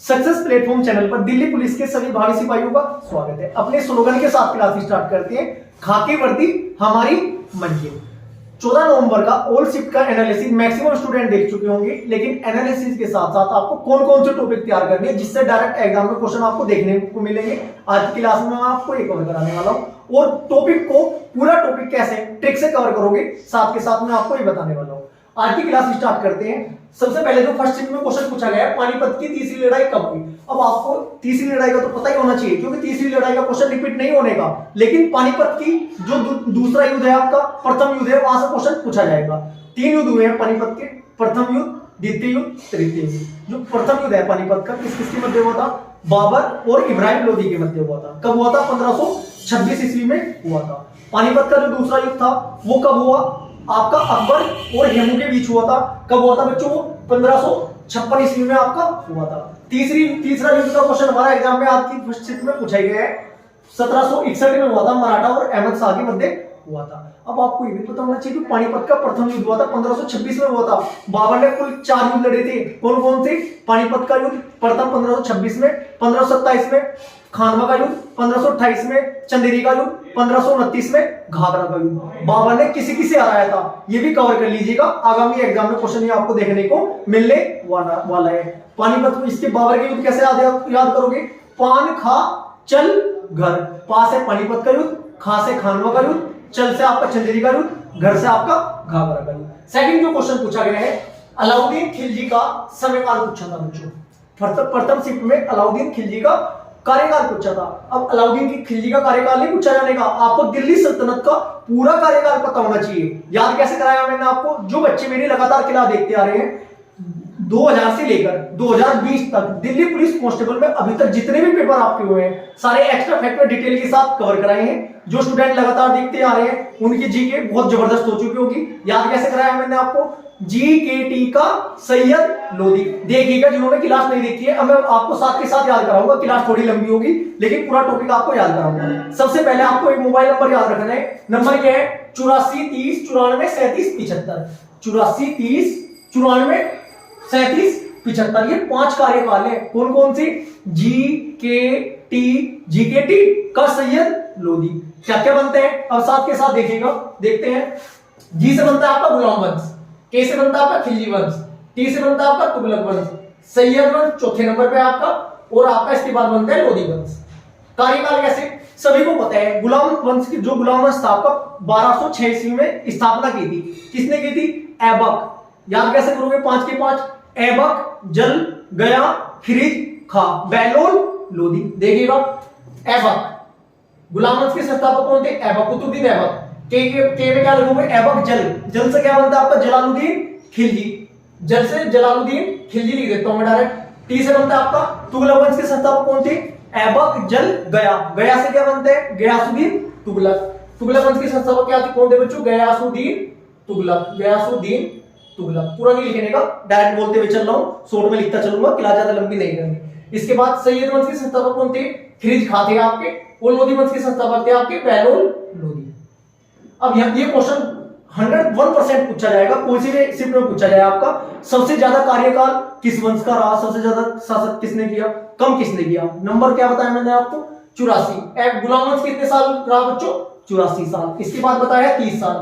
Success platform channel पर Delhi police के सभी भावी सिपाहियों का स्वागत है। अपने स्लोगन के साथ क्लास स्टार्ट करते हैं। खाकी वर्दी हमारी मंजिल। 14 नवंबर का ऑल शिफ्ट का एनालिसिस मैक्सिमम स्टूडेंट देख चुके होंगे, लेकिन एनालिसिस के साथ साथ आपको कौन कौन से टॉपिक तैयार करने हैं जिससे डायरेक्ट एग्जाम में क्वेश्चन आपको देखने को मिलेंगे। आज की क्लास में मैं आपको ये कवर कराने वाला हूं और टॉपिक को पूरा टॉपिक कैसे ट्रिक से कवर करोगे साथ के साथ मैं आपको ये बताने वाला हूं। आज की क्लास स्टार्ट करते हैं। सबसे पहले जो फर्स्ट शिफ्ट में क्वेश्चन पूछा गया है, पानीपत की तीसरी लड़ाई कब हुई। अब आपको तीसरी लड़ाई का तो पता ही होना चाहिए क्योंकि तीसरी लड़ाई का क्वेश्चन रिपीट नहीं होने का, लेकिन पानीपत की जो दूसरा युद्ध है आपका, प्रथम युद्ध है, वहां से क्वेश्चन पूछा जाएगा। 3 युद्ध हुए हैं पानीपत के, प्रथम युद्ध, द्वितीय युद्ध, तृतीय युद्ध। जो प्रथम युद्ध है पानीपत का किसके मध्य हुआ था? बाबर और इब्राहिम लोदी के मध्य हुआ था। कब हुआ था? 1526 ईस्वी में हुआ था। पानीपत का जो दूसरा युद्ध था वो कब हुआ? आपका अकबर और हेमू के बीच हुआ था। कब हुआ था बच्चों? 1556 ईस्वी में आपका हुआ था। तीसरा युद्ध का क्वेश्चन हमारा एग्जाम में आपकी फर्स्ट शिफ्ट में पूछा गया है। 1761 में हुआ था, मराठा और अहमद शाह के मध्य हुआ था। अब आपको ये भी पता होना चाहिए कि पानीपत का प्रथम युद्ध हुआ था 1526 में हुआ था। बाबर ने कुल 4 युद्ध लड़े थे। कौन कौन से? पानीपत का युद्ध प्रथम 1526 में, 1527 में खानवा का युद्ध, 1528 में चंदेरी का युद्ध, 1529 में घाघरा का युद्ध। बाबर ने किसी हराया था, ये भी कवर कर लीजिएगा। आगामी एग्जाम में क्वेश्चन ये आपको देखने को मिलने वाला है। पानीपत में इसके बाबर के युद्ध कैसे याद करोगे? पान खा चल घर। पा से पानीपत का युद्ध, खा से खानवा का युद्ध, चल से आपका चंदेरी का युद्ध, घर से आपका घाघरा का युद्ध। सेकंड जो क्वेश्चन पूछा गया है, अलाउद्दीन खिलजी का समयकाल पूछा था बच्चों। प्रथम शिफ्ट में अलाउद्दीन खिलजी का कार्यकाल पूछा था। अब अलाउद्दीन की खिलजी का कार्यकाल नहीं पूछा जाने का, आपको दिल्ली सल्तनत का पूरा कार्यकाल पता होना चाहिए। याद कैसे कराया मैंने आपको? जो बच्चे मेरे लगातार किला देखते आ रहे हैं 2000 से लेकर 2020 तक दिल्ली पुलिस कांस्टेबल में अभी तक जितने भी पेपर आपके हुए हैं सारे एक्स्ट्रा फैक्टर डिटेल के साथ कवर कराए हैं। जो स्टूडेंट लगातार देखते आ रहे हैं उनकी जीके बहुत जबरदस्त हो चुकी होगी। याद कैसे कराया मैंने आपको? जीकेटी का सैयद लोधी। देखिएगा जिन्होंने क्लास नहीं देखी है, अब मैं आपको साथ के साथ याद कराऊंगा। क्लास थोड़ी लंबी होगी लेकिन पूरा टॉपिक आपको याद कराऊंगा। सबसे पहले आपको एक मोबाइल नंबर याद रखना है। नंबर क्या है? 84 30 94 37 75। 84 30 94 37 75। ये 5 कार्यकाल है। कौन कौन से? जीकेटी का सैयद लोधी। क्या क्या बनते हैं अब साथ के साथ देखिएगा, देखते हैं। जी से बनता है आपका गुलाम वंश, के से बनता है आपका खिलजी वंश, टी से बनता है आपका तुगलक वंश, सैयद वंश चौथे नंबर पे आपका, और आपका इसके बाद बनता है लोधी वंश। कार्यकाल कैसे? सभी को पता है। गुलाम वंश की जो गुलाम वंश था आपका 1206 ईस्वी में स्थापना की थी। किसने की थी? ऐबक। याद कैसे करोगे? 5 के 5। ऐबक, जल, गया, खिरिज, खा, बहलोल, लोधी। देखिएगा, ऐबक गुलाम वंश के संस्थापक कौन थे? ऐबक, कुतुबुद्दीन ऐबक। के में क्या लगोगे? ऐबक जल। जल से क्या बनता है आपका? जलालुद्दीन खिलजी। जल से जलालुद्दीन खिलजी लिख देता हूं मैं डायरेक्ट। टी से बनता है आपका तुगलक वंश के संस्थापक कौन थे? ऐबक, जल, गया। गया से क्या बनता है? गयासुद्दीन तुगलक। तुगलक वंश के संस्थापक क्या थे? कौन थे बच्चों? गयासुद्दीन तुगलक। गयासुद्दीन तुगलक। पूरा नहीं लिखने का, डायरेक्ट बोलते हुए चल रहा हूं, शॉर्ट में लिखता चलूंगा, क्लास ज्यादा लंबी नहीं करनी। इसके बाद सैयद वंश के संस्थापक कौन थे? खिरिज खा थे आपके, और लोधी वंश के संस्थापक थे आपके बहलोल लोधी। अब ये क्वेश्चन 101% पूछा जाएगा, कोई सी भी शिफ्ट में पूछा जाएगा आपका। सबसे ज्यादा कार्यकाल किस वंश का रहा? सबसे ज्यादा शासक किसने किया? कम किसने किया? नंबर क्या बताया मैंने आपको? 84। गुलाम वंश कितने साल रहा बच्चों? 84 साल। इसके बाद बताया 30 साल।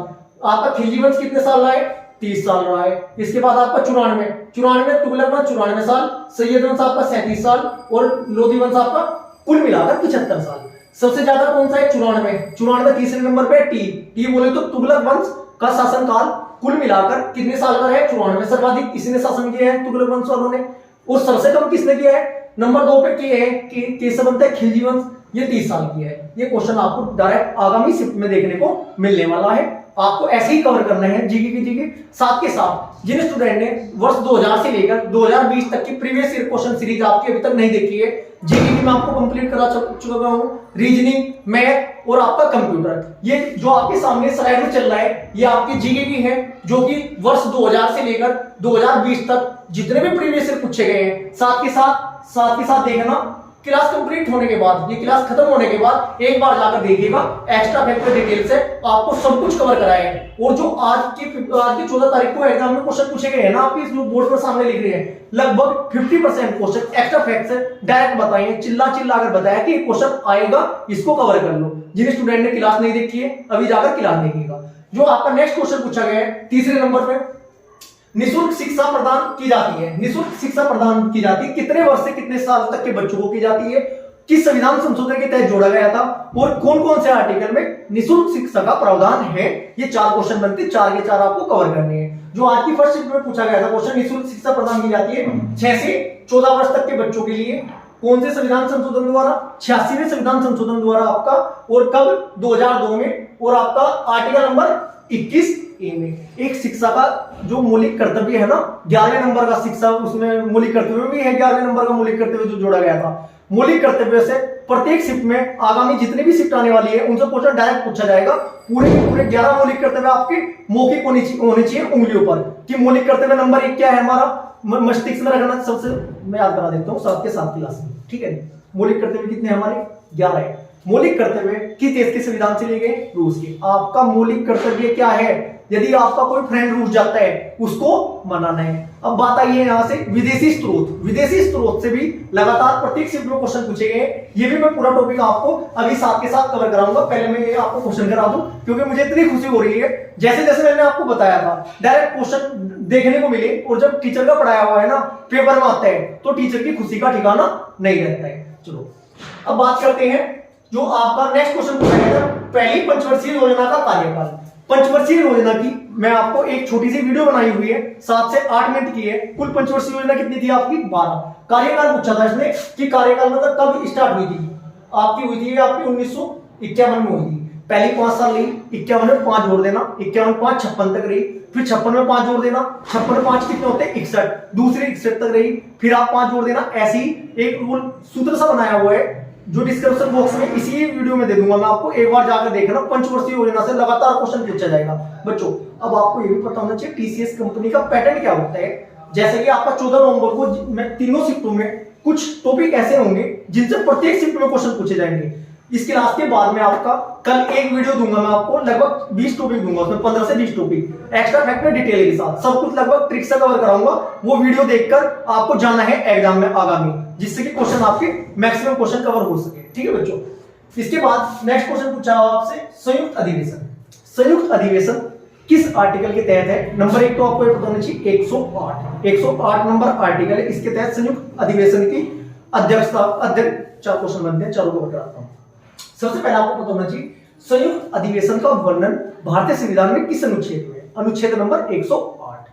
आपका खिलजी वंश कितने साल रहा है? 30 साल रहा है। इसके बाद आपका 94 तुगलक वंश 94 साल, सैयद वंश आपका 37 साल, और लोधी वंश आपका कुल मिलाकर 75 साल। सबसे ज्यादा कौन सा है? 94 तीसरे नंबर पे टी बोले तो तुगलक वंश का शासनकाल कुल मिलाकर कितने साल का है? 94। सर्वाधिक किसने शासन किया है? तुगलक वंश वालों ने। और सबसे कम किसने किया है? नंबर 2 पे के है, के से बनता है खिलजी वंश, ये 30 साल की है। ये क्वेश्चन आपको डायरेक्ट आगामी शिफ्ट में देखने को मिलने वाला है। आपको ऐसे ही कवर करना है जीके की जीके। साथ के साथ जिन स्टूडेंट ने वर्ष 2000 से लेकर 2020 तक की प्रीवियस ईयर क्वेश्चन सीरीज आपकी अभी तक नहीं देखी है, जीके की मैं आपको कंप्लीट करा चुका हूं। रीजनिंग, मैथ और आपका कंप्यूटर, ये जो आपके सामने स्लाइड में चल रहा है ये आपकी जीके की है, जो कि वर्ष 2000 से लेकर 2020 तक जितने भी प्रीवियस ईयर पूछे गए हैं। साथ के साथ देखना क्लास कंप्लीट होने के बाद, ये क्लास खत्म होने के बाद एक बार जाकर देखिएगा, एक्स्ट्रा फैक्टर डिटेल से आपको सब कुछ कवर कराया है। और जो आज की 14 तारीख को एग्जाम में क्वेश्चन पूछे गए हैं ना, आपके इस बोर्ड पर सामने लिख रहे हैं, लगभग 50% क्वेश्चन एक्स्ट्रा फैक्ट से डायरेक्ट बताइए, चिल्ला कर बताया कि क्वेश्चन आएगा, इसको कवर कर लो। जिन स्टूडेंट ने क्लास नहीं देखी है अभी जाकर क्लास देखिएगा। जो आपका नेक्स्ट क्वेश्चन पूछा गया है तीसरे नंबर पे, निःशुल्क शिक्षा प्रदान की जाती है। निःशुल्क शिक्षा प्रदान की जाती है, कितने वर्ष से कितने साल तक के बच्चों को की जाती है, किस संविधान संशोधन के तहत जोड़ा गया था और कौन कौन से आर्टिकल में निःशुल्क शिक्षा का प्रावधान है। ये 4 क्वेश्चन बनते हैं, 4 के 4 आपको कवर करने हैं। जो आज की फर्स्ट शिफ्ट में पूछा गया था क्वेश्चन, निःशुल्क शिक्षा प्रदान की जाती है 6 से 14 वर्ष तक के बच्चों के लिए, कौन से संविधान संशोधन द्वारा, 86वें संविधान संशोधन द्वारा आपका, और कब, 2002 में, और आपका आर्टिकल नंबर 21A में। एक शिक्षा का जो मौलिक कर्तव्य है ना, 11वें नंबर का शिक्षा, उसमें मौलिक कर्तव्य भी है, 11वें नंबर का मौलिक कर्तव्य जो जोड़ा गया था। मौलिक कर्तव्य से प्रत्येक शिफ्ट में आगामी जितनी भी शिफ्ट आने वाली है उनसे क्वेश्चन डायरेक्ट पूछा जाएगा। पूरे के पूरे 11 मौलिक कर्तव्य आपके मौखिक होने चाहिए उंगलियों पर, कि मौलिक कर्तव्य नंबर 1 क्या है हमारा, मस्तिष्क में रखना। सबसे मैं याद करा देता हूँ 7 के 7 क्लास में, ठीक है। मौलिक कर्तव्य कितने हमारे, 11 है। मौलिक कर्तव्य किस देश के संविधान से लिए गए, रूस के। आपका मौलिक कर्तव्य क्या है, यदि आपका कोई फ्रेंड रूस जाता है उसको मनाना है। अब बात आई है यहाँ से विदेशी स्रोत से भी लगातार प्रत्येक शिफ्ट में क्वेश्चन पूछे गए। ये भी मैं पूरा टॉपिक आपको अभी साथ के साथ कवर कराऊंगा। पहले मैं ये आपको क्वेश्चन करा दूं, क्योंकि मुझे इतनी खुशी हो रही है, जैसे जैसे मैंने आपको बताया था डायरेक्ट क्वेश्चन देखने को मिले, और जब टीचर का पढ़ाया हुआ है ना पेपर में आता है तो टीचर की खुशी का ठिकाना नहीं रहता है। चलो अब बात करते हैं, जो आपका नेक्स्ट क्वेश्चन पूछा गया था, पहली पंचवर्षीय योजना का कार्यकाल। पंचवर्षीय योजना की मैं आपको एक छोटी सी वीडियो बनाई हुई है, 7 से 8 मिनट की है। कुल पंचवर्षीय योजना कितनी थी आपकी, 12। कार्यकाल पूछा था इसने कि कार्यकाल मतलब कब स्टार्ट हुई थी, आपकी हुई थी आपकी 1951 में हुई थी। पहली 5 साल रही, 51 में 5 जोड़ देना, 51 में 5 56 तक रही, फिर 56 में 5 जोड़ देना, 56 में 5 कितने होते हैं 61, दूसरी 61 तक रही, फिर आप 5 जोड़ देना। ऐसी एक रूल सूत्र सा बनाया हुआ है जो डिस्क्रिप्शन बॉक्स में इसी वीडियो में दे दूंगा मैं आपको, एक बार जाकर देखना। पंचवर्षीय योजना से लगातार क्वेश्चन पूछा जाएगा बच्चों। अब आपको ये भी पता होना चाहिए टीसीएस कंपनी का पैटर्न क्या होता है। जैसे कि आपका 14 नवंबर को मैं तीनों शिफ्टों में कुछ टॉपिक ऐसे होंगे जिनसे प्रत्येक शिफ्ट में क्वेश्चन पूछे जाएंगे। इस क्लास के बाद में आपका कल एक वीडियो दूंगा मैं आपको, लगभग 20 टॉपिक दूंगा, उसमें 15 से 20 टॉपिक एक्स्ट्रा फैक्टर डिटेल के साथ, सब कुछ लगभग ट्रिक से कवर कराऊंगा। वो वीडियो देखकर आपको जाना है एग्जाम में आगामी, जिससे कि क्वेश्चन आपके मैक्सिमम क्वेश्चन कवर हो सके, ठीक है बच्चों। इसके बाद नेक्स्ट क्वेश्चन पूछा आपसे, संयुक्त अधिवेशन। संयुक्त अधिवेशन किस आर्टिकल के तहत है? नंबर 1 तो आपको ये पता होना चाहिए 108 नंबर आर्टिकल है, इसके तहत संयुक्त अधिवेशन की अध्यक्षता। 4 क्वेश्चन बनते हैं, चारों को बताता हूं। सबसे पहले आपको पता होना चाहिए संयुक्त अधिवेशन का वर्णन भारतीय संविधान में किस अनुच्छेद में? अनुच्छेद नंबर 108।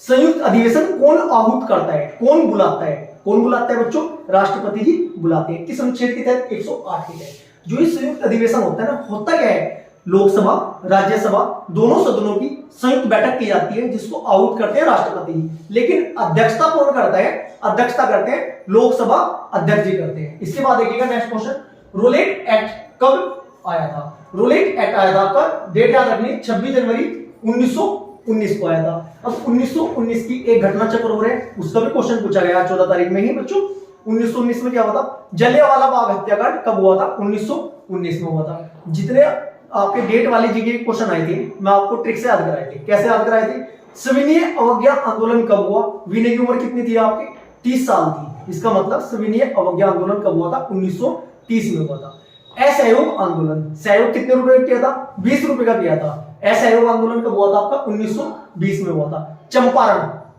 संयुक्त अधिवेशन कौन आहूत करता है, कौन बुलाता है? कौन बुलाता है बच्चों? राष्ट्रपति जी बुलाते हैं। किस अनुच्छेद के तहत? 108 के तहत। जो ये संयुक्त अधिवेशन होता है ना, होता क्या है, लोकसभा राज्यसभा दोनों सदनों की संयुक्त बैठक की जाती है, जिसको आहूत करते हैं राष्ट्रपति जी। लेकिन अध्यक्षता कौन करता है? अध्यक्षता करते हैं लोकसभा अध्यक्ष जी करते हैं। इसके बाद देखिएगा नेक्स्ट क्वेश्चन, रोलेट एक्ट कब आया था? रोलेट एक्ट आया था, आपका डेट याद रखनी, 26 जनवरी 1919 को आया था। अब 1919 की एक घटना चक्र हो रहे हैं, उसका भी क्वेश्चन पूछा गया 14 तारीख में ही बच्चों। 1919 में क्या हुआ था? जलियांवाला बाग हत्याकांड कब हुआ था? 1919 में हुआ था। जितने आपके डेट वाली जगह क्वेश्चन आए थे, मैं आपको ट्रिक से याद कराए थे। कैसे याद कराए थे? सविनय अवज्ञा आंदोलन कब हुआ? विनय की उम्र कितनी थी आपकी? 30 साल थी। इसका मतलब सविनय अवज्ञा आंदोलन कब हुआ था? 1930 में हुआ था। असहयोग आंदोलन, सहयोग कितने रुपए का किया था? 20 रुपए का किया था। असहयोग आंदोलन कब हुआ था आपका? 1920 में हुआ था।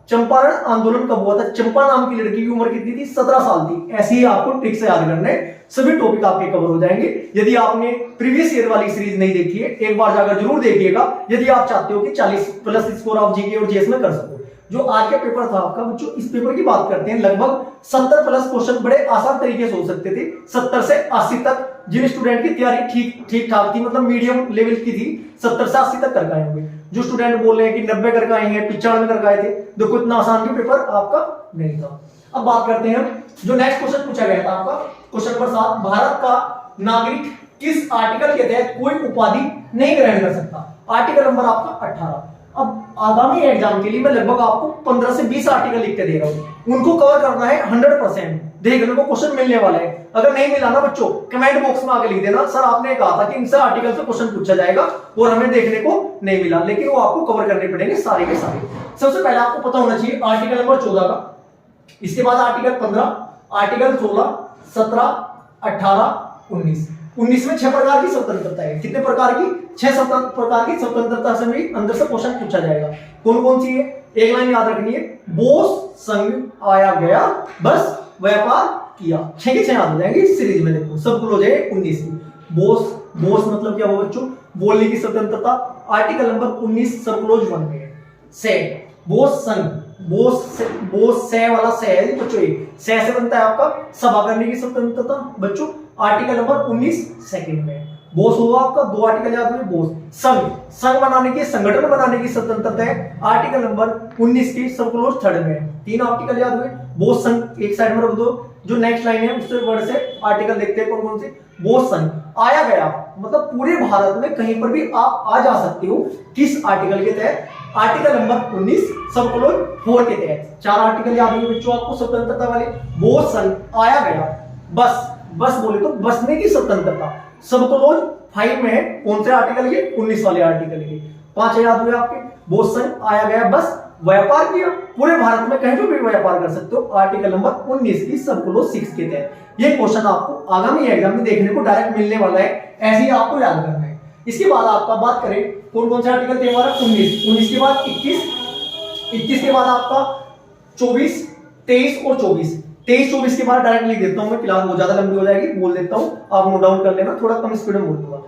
चंपारण आंदोलन कब हुआ था? चंपा नाम की लड़की की उम्र कितनी थी? 17 साल थी। ऐसे ही आपको ट्रिक से याद करना है, सभी टॉपिक आपके कवर हो जाएंगे। यदि आपने प्रीवियस ईयर वाली सीरीज नहीं देखी है, एक बार जाकर जरूर देखिएगा, यदि आप चाहते हो कि 40+ स्कोर आप जीके और जीएस में कर सको। जो आज का पेपर था आपका बच्चों, इस पेपर की बात करते हैं, लगभग 70+ क्वेश्चन बड़े आसान तरीके से हो सकते थे। 70 से 80 तक जिन स्टूडेंट की तैयारी ठीक ठाक थी, मतलब मीडियम लेवल की थी, 70 से 80 तक कर आए होंगे। जो स्टूडेंट बोल रहे हैं कि 90 करके आए हैं, 95 करके आए थे, देखो इतना आसान भी पेपर आपका नहीं था। अब बात करते हैं जो नेक्स्ट क्वेश्चन पूछा गया था आपका, क्वेश्चन नंबर 7, भारत का नागरिक किस आर्टिकल के तहत कोई उपाधि नहीं ग्रहण कर सकता? आर्टिकल नंबर आपका 18। अब आगामी एग्जाम के लिए मैं लगभग आपको 15 से 20 आर्टिकल लिख के दे रहा हूं। उनको कवर करना है 100%। देख लो, क्वेश्चन मिलने वाला है। अगर नहीं मिला ना बच्चों, कमेंट बॉक्स में आके लिख देना, सर आपने कहा था कि इनसे आर्टिकल से क्वेश्चन पूछा जाएगा और हमें देखने को नहीं मिला, लेकिन वो आपको कवर करने पड़ेंगे सारे के सारे। सबसे पहले आपको पता होना चाहिए आर्टिकल नंबर 14 का, इसके बाद आर्टिकल 15, आर्टिकल 16, 17, 18, 19। 19 में 6 प्रकार की स्वतंत्रता है। कितने प्रकार की? 6 प्रकार की स्वतंत्रता से भी अंदर से क्वेश्चन पूछा जाएगा। कौन कौन सी है? एक लाइन याद रखनी है, बोस संग आया गया बस व्यापार किया। 6 के 6 याद हो जाएंगे इस सीरीज में। देखो सब क्लोज है 19 की। बोस मतलब क्या हुआ बच्चों? बोलने की स्वतंत्रता। आर्टिकल नंबर 19 सब क्लोज 1 में है। से बोस संग, बोस से वाला से है बच्चों, से बनता है आपका सभा करने की स्वतंत्रता बच्चों। आर्टिकल नंबर 19 सेकंड में। बोस हुआ आपका 2 आर्टिकल याद हुए। बोस संघ बनाने की, संगठन बनाने की स्वतंत्रता है। आर्टिकल नंबर 19 की सब क्लोज 3rd में। 3 आर्टिकल याद हुए। बोस संघ एक साइड में रख दो। जो नेक्स्ट लाइन है उससे वर्ड से आर्टिकल देखते हैं कौन कौन से। बोस संघ आया गया मतलब पूरे भारत में कहीं पर भी आप आ जा सकते हो। किस आर्टिकल के तहत? आर्टिकल नंबर 19 सब क्लोज 4 के तहत। 4 आर्टिकल याद हुए बच्चों आपको स्वतंत्रता वाले। बोस संघ आया गया, बस बोले तो बसने की स्वतंत्रता। सब क्लोज 5 में है। कौन से आर्टिकल के? 19 वाले आर्टिकल के। 5 याद हुए आपके। बोस संघ आया गया बस व्यापार किया, पूरे भारत में कहीं भी व्यापार कर सकते हो। आर्टिकल नंबर 19 की सब क्लोज 6 के तहत। ये क्वेश्चन आपको आगामी एग्जाम में देखने को डायरेक्ट मिलने वाला है, ऐसे ही आपको याद करना है। इसके बाद आपका बात करें कौन कौन से आर्टिकल थे हमारा? 19 के बाद 21 के बाद आपका 24, 23 और 24। 23-24 के बाद डायरेक्ट लिख देता हूं मैं, क्लास बहुत ज्यादा लंबी हो जाएगी, बोल देता हूं, आप नोट डाउन कर लेना, थोड़ा कम स्पीड में बोल दूंगा।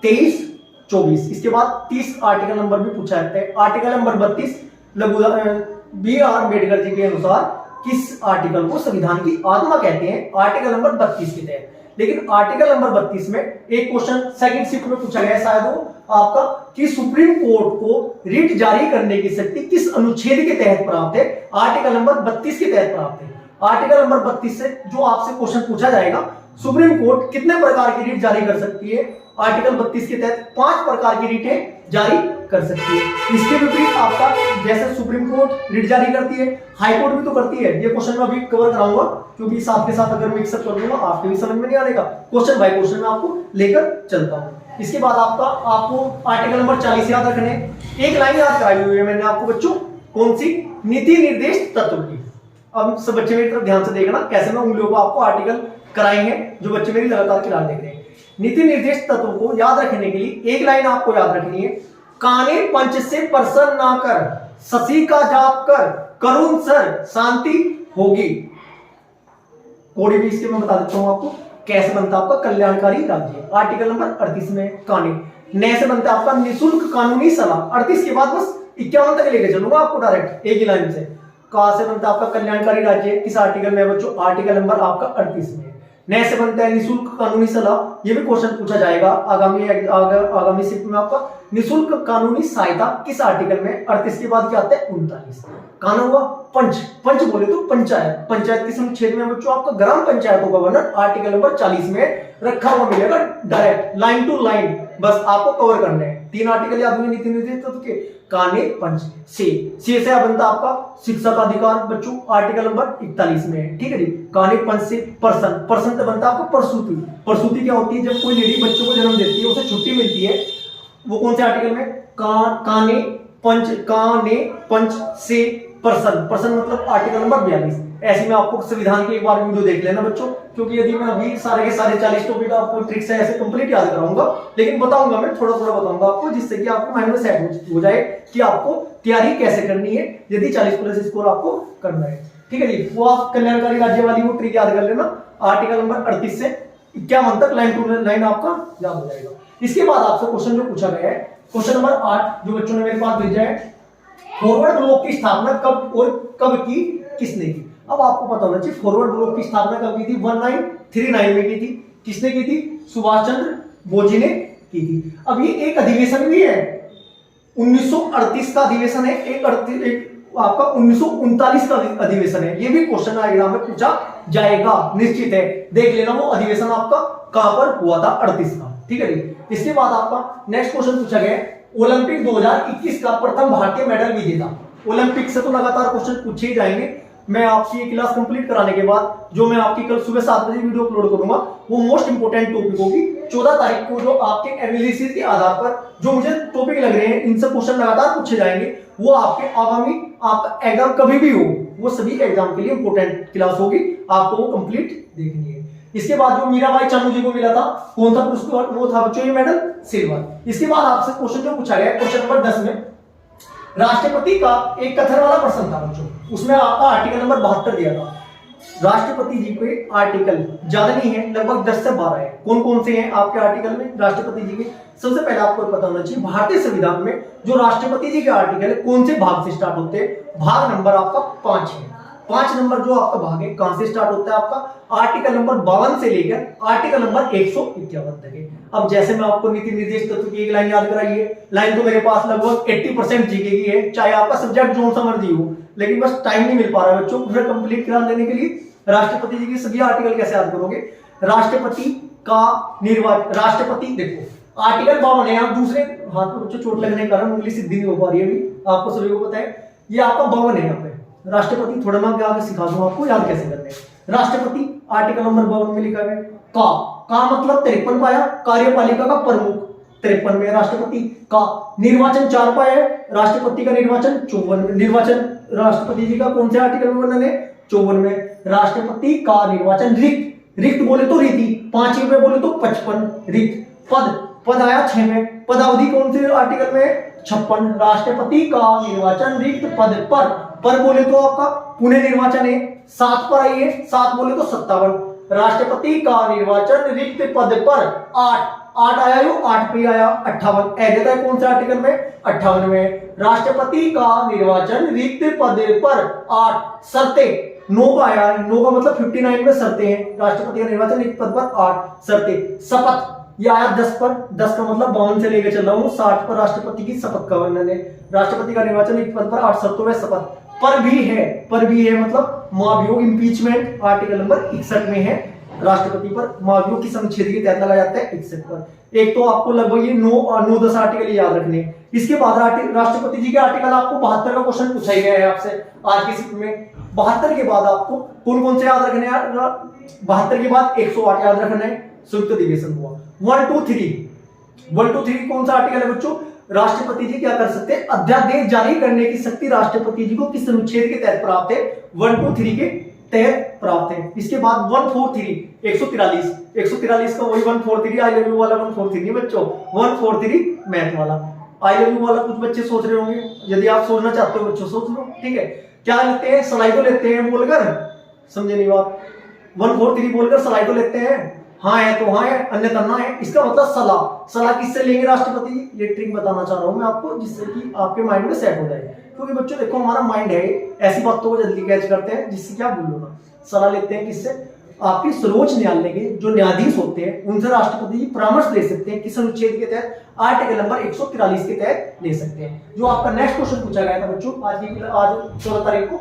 23-24 इसके बाद 30 आर्टिकल नंबर भी पूछा जाता है। Article number 32 B R. अम्बेडकर जी के अनुसार किस आर्टिकल को संविधान की आत्मा कहते हैं? आर्टिकल नंबर 32 के तहत। लेकिन आर्टिकल नंबर 32 में एक क्वेश्चन सेकंड शिफ्ट में पूछा गया शायद वो आपका कि सुप्रीम कोर्ट को रिट जारी करने की शक्ति किस अनुच्छेद के तहत प्राप्त है? आर्टिकल नंबर 32 के तहत प्राप्त है। आर्टिकल नंबर 32 से जो आपसे क्वेश्चन पूछा जाएगा, सुप्रीम कोर्ट कितने प्रकार की रिट जारी कर सकती है? आर्टिकल 32 के तहत 5 प्रकार की रिटें जारी कर सकती है। इसके विपरीत आपका जैसे सुप्रीम कोर्ट रिट जारी करती है, हाई कोर्ट भी तो करती है। ये क्वेश्चन में अभी कवर कराऊंगा, क्योंकि साथ के साथ अगर मिक्सअप कर दूंगा आपके भी समझ में नहीं आएगा। क्वेश्चन बाय क्वेश्चन में आपको लेकर चलता हूं। इसके बाद आपको आर्टिकल नंबर 40 याद रखने। एक लाइन याद कराई हुई है मैंने आपको बच्चों, कौन सी? नीति निर्देश तत्व की। अब सब बच्चे मेरी तरफ ध्यान से देखना, कैसे मैं उंगलियों को आपको आर्टिकल कराएंगे जो बच्चे मेरी लगातार क्लास देख रहे हैं। नीति निर्देश तत्वों को याद रखने के लिए एक लाइन आपको याद रखनी है, काने पंच से प्रसन्न ना कर, शशि का जाप कर, करुण सर शांति होगी। कोड़ी भी इसके मैं बता देता हूं आपको कैसे बनता है आपका कल्याणकारी राज्य। आर्टिकल नंबर 38 में काने नए से बनता है आपका निःशुल्क कानूनी सलाह। 38 के बाद बस 51 तक लेके चलूंगा आपको डायरेक्ट एक ही लाइन से। कहां से बनता है आपका कल्याणकारी राज्य? किस आर्टिकल में बच्चों? आर्टिकल नंबर आपका 38 में। नए से बनता है निःशुल्क कानूनी सलाह। ये भी क्वेश्चन पूछा जाएगा आगामी शिफ्ट में आपका। निःशुल्क कानूनी सहायता किस आर्टिकल में? 38 के बाद क्या आता है? 39। कानून हुआ पंच बोले तो पंचायत किस अनुच्छेद में बच्चों? आपका ग्राम पंचायतों का वर्णन आर्टिकल नंबर 40 में रखा हुआ मिलेगा डायरेक्ट लाइन टू लाइन। बस आपको कवर करना है। 3 आर्टिकल याद हुए नीति निर्देश तत्व के। काने पंच से बनता आपका शिक्षा का अधिकार बच्चों, आर्टिकल नंबर 41 में है। ठीक है जी। काने पंच से पर्सन तो बनता आपका प्रसूति क्या होती है? जब कोई लेडी बच्चों को जन्म देती है उसे छुट्टी मिलती है, वो कौन से आर्टिकल में? काने पंच से पर्सन मतलब आर्टिकल नंबर 42। ऐसे में आपको संविधान की एक बार वीडियो देख लेना बच्चों, क्योंकि यदि मैं अभी सारे के सारे 40 टॉपिक आपको ट्रिक से ऐसे कंप्लीट याद कराऊंगा, लेकिन बताऊंगा मैं थोड़ा बताऊंगा आपको, जिससे कि आपको माइंड में सेट हो जाए कि आपको तैयारी कैसे करनी है यदि 40+ स्कोर आपको करना है। ठीक है जी। वो आप कल्याणकारी राज्य वाली वो ट्रिक याद कर लेना। आर्टिकल नंबर 38 से 51 तक लाइन टू लाइन आपका याद हो जाएगा। इसके बाद आपसे क्वेश्चन जो पूछा गया है, क्वेश्चन नंबर 8 जो बच्चों ने मेरे पास भेजा है, फॉरवर्ड ब्लॉक की स्थापना कब की, किसने की? अब आपको पता होना चाहिए फॉरवर्ड ब्लॉक की स्थापना कब की थी? 1939 में की थी। किसने की थी? सुभाष चंद्र बोस जी ने की थी। अब ये एक अधिवेशन भी है, 1938 का अधिवेशन है, एक आपका 1939 का अधिवेशन है। ये भी क्वेश्चन एग्जाम में पूछा जाएगा निश्चित है। देख लेना वो अधिवेशन आपका कहां पर हुआ था? 38 का। ठीक है जी। इसके बाद आपका नेक्स्ट क्वेश्चन पूछा गया ओलंपिक 2021 का प्रथम भारतीय मेडल विजेता। ओलंपिक से तो लगातार क्वेश्चन पूछे ही जाएंगे। मैं आपकी ये क्लास कंप्लीट कराने के बाद जो मैं आपकी कल सुबह 7 बजे वीडियो अपलोड करूंगा वो मोस्ट इंपोर्टेंट टॉपिक होगी। 14 तारीख को जो आपके एनालिसिस के आधार पर जो मुझे टॉपिक लग रहे हैं, इनसे क्वेश्चन लगातार पूछे जाएंगे, वो आपके आगामी आपका एग्जाम कभी भी हो, वो सभी एग्जाम के लिए इंपोर्टेंट क्लास होगी, आपको वो कंप्लीट देखनी है। इसके बाद जो मीराबाई चानू जी को मिला था, कौन था पुरस्कार, वो था बच्चों ये मेडल सिल्वर। इसके बाद आपसे क्वेश्चन जो पूछा गया क्वेश्चन नंबर 10 में राष्ट्रपति का एक कथन वाला प्रश्न था बच्चों, उसमें आपका आर्टिकल नंबर 72 दिया था। राष्ट्रपति जी के आर्टिकल ज्यादा नहीं है, लगभग 10 से 12 है। कौन कौन से हैं आपके आर्टिकल में राष्ट्रपति जी के? सबसे पहले आपको पता होना चाहिए भारतीय संविधान में जो राष्ट्रपति जी के आर्टिकल है कौन से भाग से स्टार्ट होते हैं। भाग नंबर आपका 5 है। 5 नंबर जो आपका भाग है कहां से स्टार्ट होता है? आपका आर्टिकल नंबर 52 से लेकर आर्टिकल नंबर 151 तक है। अब जैसे मैं आपको नीति निर्देश तत्व की एक लाइन याद कराई है, लाइन तो मेरे पास लगभग 80% जीके की है, चाहे आपका सब्जेक्ट जो सा मर्जी हो, लेकिन बस टाइम नहीं मिल पा रहा है बच्चों पूरा कंप्लीट करा देने के लिए। राष्ट्रपति जी के सभी आर्टिकल कैसे याद करोगे? राष्ट्रपति का निर्वाचन, राष्ट्रपति देखो आर्टिकल 52 है। आप दूसरे हाथ में बच्चों चोट लगने के कारण उंगली सीधी नहीं हो पा रही है, अभी आपको सभी को पता है। ये आपका 52 है। यहाँ पे राष्ट्रपति थोड़ा ना क्या आगे सिखा दूं आपको याद कैसे करने हैं। राष्ट्रपति आर्टिकल नंबर 52 में लिखा है का मतलब 53 पाया, कार्यपालिका का प्रमुख 53 में राष्ट्रपति का। निर्वाचन 4 पाया है, राष्ट्रपति का निर्वाचन 54 में। निर्वाचन राष्ट्रपति जी का कौन से आर्टिकल में वर्णन है? 54 में। राष्ट्रपति का निर्वाचन रिक्त, रिक्त बोले तो रीति, 5 में बोले तो 55 रिक्त। पद, पद आया 6 में। पदावधि कौन से आर्टिकल में? 56। राष्ट्रपति का निर्वाचन रिक्त पद पर बोले तो आपका पुणे निर्वाचन है, 7 पर आई है, 7 बोले तो 57। राष्ट्रपति का निर्वाचन रिक्त पद पर 8 आया, यो 8 पे आया 58। देता है कौन से आर्टिकल में? 58 में। राष्ट्रपति का निर्वाचन रिक्त पद पर 8 शर्तें 9 का आया, 9 का मतलब 59 में शर्तें हैं। राष्ट्रपति का निर्वाचन रिक्त पद पर 8 शर्तें। शपथ ये आया 10 पर, 10 का मतलब 52 से लेकर चल रहा हूं, 60 पर राष्ट्रपति की शपथ का वर्णन है। राष्ट्रपति का निर्वाचन रिक्त पद पर 8 शर्तों में शपथ। पर भी है मतलब महाभियोग इंपीचमेंट आर्टिकल नंबर 61 में है। राष्ट्रपति पर महाभियोग किस अनुच्छेद के तहत लगाया जाता है? 61 पर। एक तो आपको लगभग ये 9-10 आर्टिकल याद रखने। इसके बाद राष्ट्रपति जी के आर्टिकल आपको 72 का क्वेश्चन पूछा गया है आपसे आज की शिफ्ट में। 72 के बाद आपको कौन कौन से याद रखने हैं? 72 के बाद 108 याद रखना है, संयुक्त अधिवेशन हुआ। 1 2 3 कौन सा आर्टिकल है बच्चों? राष्ट्रपति जी क्या कर सकते हैं? अध्यादेश जारी करने की शक्ति राष्ट्रपति जी को किस अनुच्छेद के तहत प्राप्त है? 1 2 3 के तहत प्राप्त है। इसके बाद 143 143 का वही 143 आई लव यू वाला 143 नहीं बच्चों, 143 मैथ वाला। आई लव यू वाला कुछ बच्चे सोच रहे होंगे, यदि आप सोचना चाहते हो बच्चों सोच लो, ठीक है। क्या लेते हैं? सलाई तो लेते हैं बोलकर, समझे नहीं बात? 143 बोलकर सलाई तो लेते हैं, हाँ है तो हाँ है, अन्यथा ना है। इसका मतलब सलाह किससे लेंगे राष्ट्रपति? ये ट्रिक बताना चाह रहा हूं मैं आपको जिससे कि आपके माइंड में सेट हो जाए, क्योंकि बच्चों देखो हमारा माइंड है ऐसी बातों को जल्दी कैच करते हैं जिससे क्या भूलो ना। सलाह लेते हैं किससे? आपके सर्वोच्च न्यायालय के जो न्यायाधीश होते हैं उनसे राष्ट्रपति जी परामर्श ले सकते हैं। किस अनुच्छेद के तहत? आर्टिकल नंबर 143 के तहत ले सकते हैं। जो आपका नेक्स्ट क्वेश्चन पूछा गया था बच्चों आज 14 तारीख को,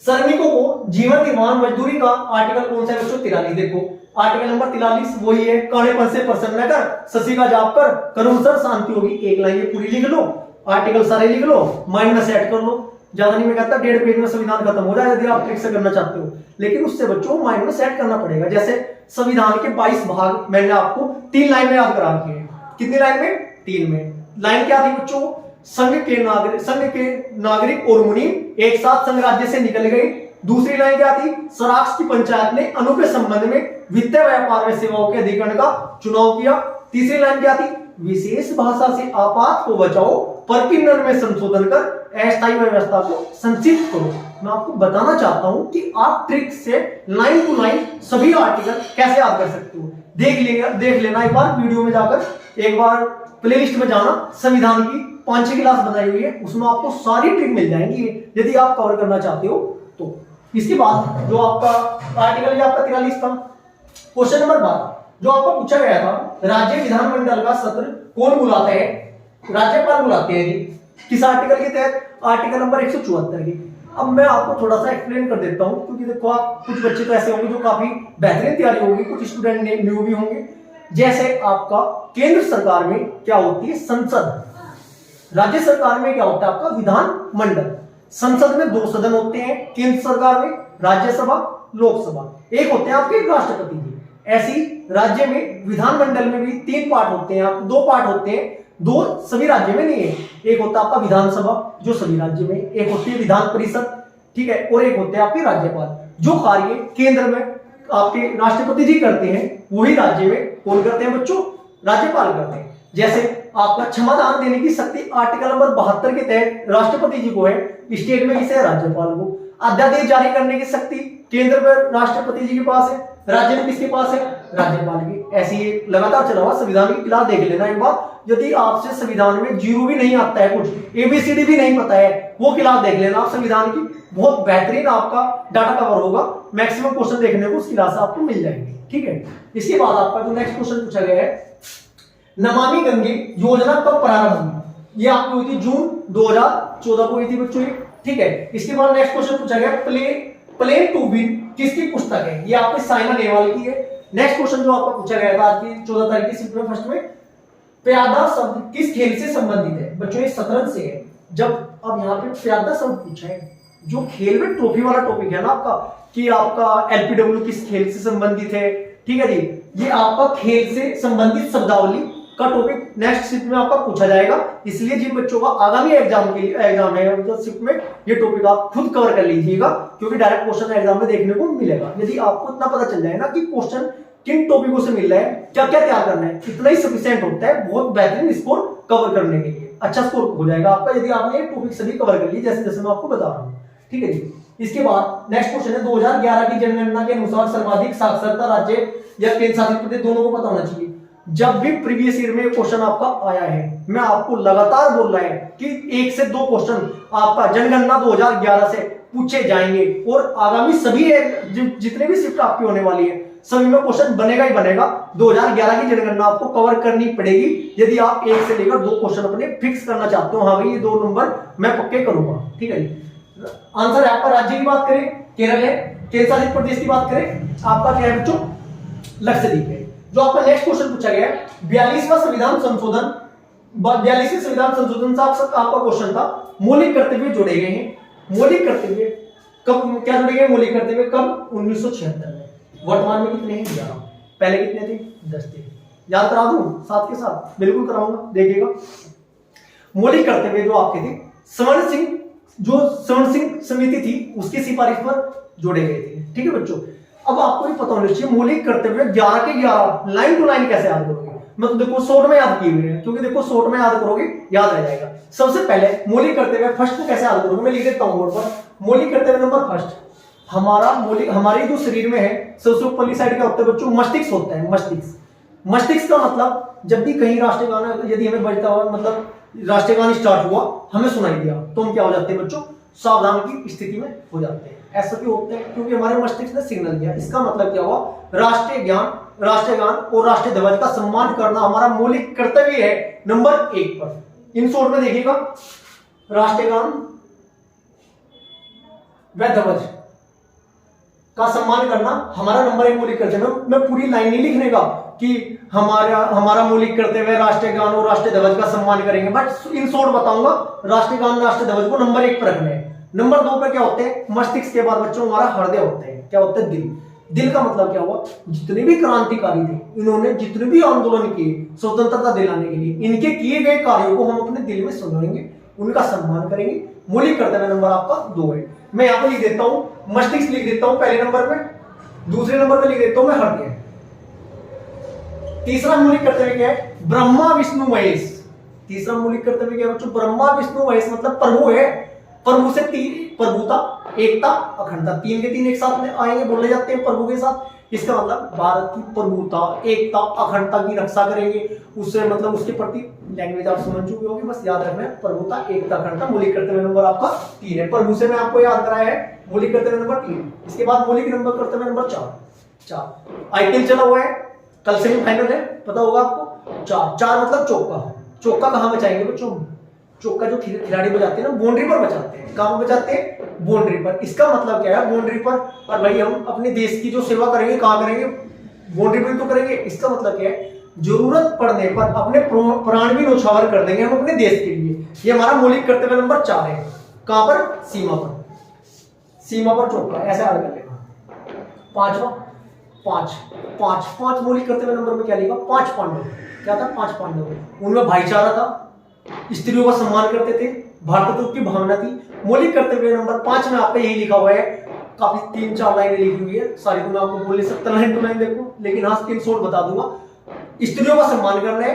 श्रमिकों को जीवन निर्वाह मजदूरी का आर्टिकल कौन सा है बच्चों? 43। देखो आर्टिकल नंबर 43 वही है, काणेपन से प्रसन्न कर, शशि का जाप कर, करुण सर शांति होगी। एक लाइन ये पूरी लिख लो, आर्टिकल सारे लिख लो, माइंड में सेट कर लो। ज्यादा नहीं मैं कहता, 1.5 पेज में संविधान खत्म हो जाए यदि आप ट्रिक से करना चाहते हो, लेकिन उससे बच्चों माइंड में सेट करना पड़ेगा। जैसे संविधान के 22 भाग मैंने आपको 3 लाइन में याद करा दिए। कितनी लाइन में? 3 में। लाइन क्या थी बच्चों? संघ के नागरिक और मुनीम एक साथ संघ राज्य से निकल गए। दूसरी लाइन क्या थी? स्वराष्ट्र की पंचायत ने अनु के संबंध में वित्तीय व्यापार में सेवाओं के अधिकरण का चुनाव किया। तीसरी लाइन क्या थी? विशेष भाषा से आपात को बचाओ, परिकीर्णन में संशोधन कर अस्थायी व्यवस्था को संचित करो। मैं आपको बताना चाहता हूं कि आप ट्रिक से लाइन टू लाइन सभी आर्टिकल कैसे याद कर सकते हो। देख लेना एक बार वीडियो में जाकर, एक बार प्लेलिस्ट में जाना, संविधान की 5-6 क्लास बनाई हुई है, उसमें आपको सारी ट्रिक मिल जाएंगी यदि आप कवर करना चाहते हो तो। इसके बाद जो आपका आर्टिकल आपका 43 था। क्वेश्चन नंबर 12 जो आपको पूछा गया था, राज्य विधानमंडल का सत्र कौन बुलाते हैं? राज्यपाल बुलाते हैं जी। किस आर्टिकल के तहत? आर्टिकल नंबर 174 की। अब मैं आपको थोड़ा सा एक्सप्लेन कर देता हूं, क्योंकि देखो आप कुछ बच्चे तो ऐसे होंगे जो काफी बेहतरीन तैयारी होगी, कुछ स्टूडेंट न्यू भी होंगे। जैसे आपका केंद्र सरकार में क्या होती है? संसद। राज्य सरकार में क्या होता है? आपका विधान मंडल। संसद में 2 सदन होते हैं, केंद्र सरकार में राज्यसभा, लोकसभा, एक होते हैं आपके राष्ट्रपति जी। ऐसी राज्य में विधानमंडल में भी 3 पार्ट होते हैं, 2 पार्ट होते हैं, 2 सभी राज्य में नहीं है। एक होता है आपका विधानसभा जो सभी राज्य में, एक होती है विधान परिषद, ठीक है, और एक होते हैं आपके राज्यपाल। जो कार्य केंद्र में आपके राष्ट्रपति जी करते हैं वही राज्य में कौन करते हैं बच्चों, राज्यपाल करते हैं। जैसे आपका क्षमादान देने की शक्ति आर्टिकल नंबर 72 के तहत राष्ट्रपति जी को है, स्टेट में किसे है, राज्यपाल को। अध्यादेश जारी करने की शक्ति केंद्र में राष्ट्रपति जी के पास है, राज्य में किसके पास है, राज्यपाल की। ऐसी लगातार चला हुआ संविधान की क्लास देख लेना एक बार। यदि आपसे संविधान में जीरो भी नहीं आता है, कुछ एबीसीडी भी नहीं पता है, वो क्लास देख लेना आप संविधान की, बहुत बेहतरीन आपका डाटा कवर होगा। मैक्सिमम क्वेश्चन देखने को उस क्लास से आपको मिल जाएंगे, ठीक है। इसके बाद आपका जो नेक्स्ट क्वेश्चन पूछा गया है, नमामि गंगे योजना कब प्रारंभ हुई, ये आपकी हुई थी जून 2014 को हुई थी बच्चों, ठीक है। इसके बाद नेक्स्ट क्वेश्चन पूछा गया, प्ले टू विन किसकी पुस्तक है, ये आपके साइना नेहवाल की है। नेक्स्ट क्वेश्चन जो आपका पूछा गया था आज की 14 तारीख की शिफ्ट में फर्स्ट में, प्यादा शब्द किस खेल से संबंधित है बच्चों, ये शतरंज से है। जब अब यहाँ पे प्यादा शब्द पूछा है, जो खेल में ट्रॉफी वाला टॉपिक है ना आपका, कि आपका एलपीडब्ल्यू किस खेल से संबंधित है, ठीक है जी, ये आपका खेल से संबंधित शब्दावली का टॉपिक नेक्स्ट शिफ्ट में आपका पूछा जाएगा। इसलिए जिन बच्चों का आगामी एग्जाम के लिए एग्जाम है मतलब शिफ्ट में, ये टॉपिक आप खुद कवर कर लीजिएगा, क्योंकि डायरेक्ट क्वेश्चन एग्जाम में देखने को मिलेगा। यदि आपको इतना पता चल जाए ना कि क्वेश्चन किन टॉपिकों से मिल रहा है, क्या क्या तैयार करना है, इतना ही सफिशिएंट होता है बहुत बेहतरीन स्कोर कवर करने के लिए। अच्छा स्कोर हो जाएगा आपका यदि आपने ये टॉपिक सभी कवर कर ली जैसे जैसे मैं आपको बता रहा हूँ, ठीक है जी। इसके बाद नेक्स्ट क्वेश्चन है, 2011 की जनगणना के अनुसार सर्वाधिक साक्षरता राज्य या केंद्र शासित प्रदेश दोनों को पता होना चाहिए। जब भी प्रीवियस ईयर में क्वेश्चन आपका आया है, मैं आपको लगातार बोल रहा है कि 1 से 2 क्वेश्चन आपका जनगणना 2011 से पूछे जाएंगे, और आगामी सभी जितने भी शिफ्ट आपकी होने वाली है सभी में क्वेश्चन बनेगा ही बनेगा। 2011 की जनगणना आपको कवर करनी पड़ेगी यदि आप 1 से लेकर 2 क्वेश्चन अपने फिक्स करना चाहते हो। हाँ भाई, ये 2 नंबर मैं पक्के करूंगा, ठीक है जी। आंसर है आपका, राज्य की बात करें केरल है, केंद्र शासित प्रदेश की बात करें आपका क्या है बच्चों, लक्षद्वीप है। जो आपका नेक्स्ट क्वेश्चन पूछा गया है, 42वां संविधान संशोधन, 42वें संविधान संशोधन से आपका क्वेश्चन था, मौलिक कर्तव्य जोड़े गए हैं। मौलिक कर्तव्य कब क्या जोड़े गए, मौलिक कर्तव्य कब, 1976 में। वर्तमान में कितने हैं, 11। पहले कितने थे, 10 थे। याद करा दूं साथ के साथ, बिल्कुल कराऊंगा, देखिएगा। मौलिक कर्तव्य जो आपके थे, स्वर्ण सिंह समिति थी उसकी सिफारिश पर जोड़े गए थे, ठीक है बच्चों। अब आपको भी पता होना चाहिए मौलिक कर्तव्य 11 के 11 लाइन टू लाइन कैसे याद करोगे, मैं तो देखो शॉर्ट में याद किए हुए हैं, क्योंकि देखो शॉर्ट में याद करोगे याद रह जाएगा। सबसे पहले मौलिक कर्तव्य फर्स्ट को कैसे याद करोगे, मैं लिख देता हूं बोर्ड पर। मौलिक कर्तव्य नंबर फर्स्ट, हमारे जो शरीर में है सबसे ऊपरली साइड क्या होता है बच्चों, मस्तिष्क होता है। मस्तिष्क का मतलब जब भी कहीं राष्ट्रीय गान यदि हमें बजता हुआ मतलब राष्ट्रीय गान स्टार्ट हुआ, हमें सुनाई दिया, तो हम क्या हो जाते हैं बच्चों, सावधान की स्थिति में हो जाते हैं। ऐसा क्यों होता है, क्योंकि हमारे मस्तिष्क ने सिग्नल दिया। इसका मतलब क्या हुआ, राष्ट्रीय गान और राष्ट्रीय ध्वज का सम्मान करना हमारा मौलिक कर्तव्य है नंबर 1 पर। इन शॉर्ट में देखिएगा, राष्ट्रीय गान व ध्वज का सम्मान करना हमारा नंबर 1 मौलिक कर्तव्य। मैं पूरी लाइन नहीं लिखने का कि हमारा मौलिक कर्तव्य राष्ट्रीय गान और राष्ट्रीय ध्वज का सम्मान करेंगे, बट इन शॉर्ट बताऊंगा राष्ट्रीय गान राष्ट्रीय ध्वज को नंबर 1 पर रखना है। नंबर 2 पर क्या होते हैं, मस्तिष्क के बाद बच्चों हमारा हृदय होते हैं। क्या होता है, दिल। दिल का मतलब क्या हुआ, जितने भी क्रांतिकारी थे, इन्होंने जितने भी आंदोलन किए स्वतंत्रता दिलाने के लिए, इनके किए गए कार्यों को हम अपने दिल में समझेंगे, उनका सम्मान करेंगे। मौलिक कर्तव्य नंबर आपका 2 है। मैं यहाँ पे लिख देता हूं, मस्तिष्क लिख देता हूं पहले नंबर में, दूसरे नंबर पे लिख देता हूं मैं हृदय। तीसरा मौलिक कर्तव्य क्या है, ब्रह्मा विष्णु महेश। तीसरा मौलिक कर्तव्य क्या है बच्चों, ब्रह्मा विष्णु महेश मतलब प्रभु है। प्रभु से प्रभुता, एकता, अखंडता, 3 के 3 एक साथ में आएंगे, बोले जाते हैं प्रभु के साथ। इसका मतलब भारत की प्रभुता, एकता, अखंडता की रक्षा करेंगे। उससे मतलब उसके प्रति लैंग्वेज आप समझ चुके होंगे, बस याद रखना है प्रभुता, एकता, अखंडता। मौलिक कर्तव्य नंबर आपका 3 है। प्रभु से मैं आपको याद कराया है मौलिक कर्तव्य नंबर 3। इसके बाद मौलिक नंबर कर्तव्य नंबर 4। आईपीएल चला हुआ है, कल सेमीफाइनल है, पता होगा आपको। 4 मतलब चौका। चौका कहां बचाएंगे बच्चों, चौका जो खिलाड़ी बजाते हैं ना, बाउंड्री पर बचाते हैं। कहां बचाते हैं, बाउंड्री पर। इसका मतलब क्या है, बाउंड्री पर। और भाई हम अपने देश की जो सेवा करेंगे कहां करेंगे, बाउंड्री पर तो करेंगे। इसका मतलब क्या है, जरूरत पड़ने पर अपने प्राण भी न्यौछावर कर देंगे हम अपने देश के लिए। ये हमारा मौलिक कर्तव्य नंबर 4 है। कहां पर? सीमा पर। सीमा पर चौका, ऐसे याद कर लेना। पांचवा, पांच पांच पांच मौलिक कर्तव्य नंबर में क्या लिखा? 5 पांडव। क्या था? 5 पांडव। उनमें भाईचारा था, स्त्रियों का सम्मान करते थे, भ्रातृत्व की भावना थी। मौलिक कर्तव्य नंबर 5 में आपका यही लिखा हुआ है। काफी 3-4 लाइनें लिखी हुई है, सारी तो मैं आपको बोल नहीं सकता लाइन टू लाइन देखो, लेकिन हाँ स्क्रीनशॉट बता दूंगा। स्त्रियों का सम्मान करना है,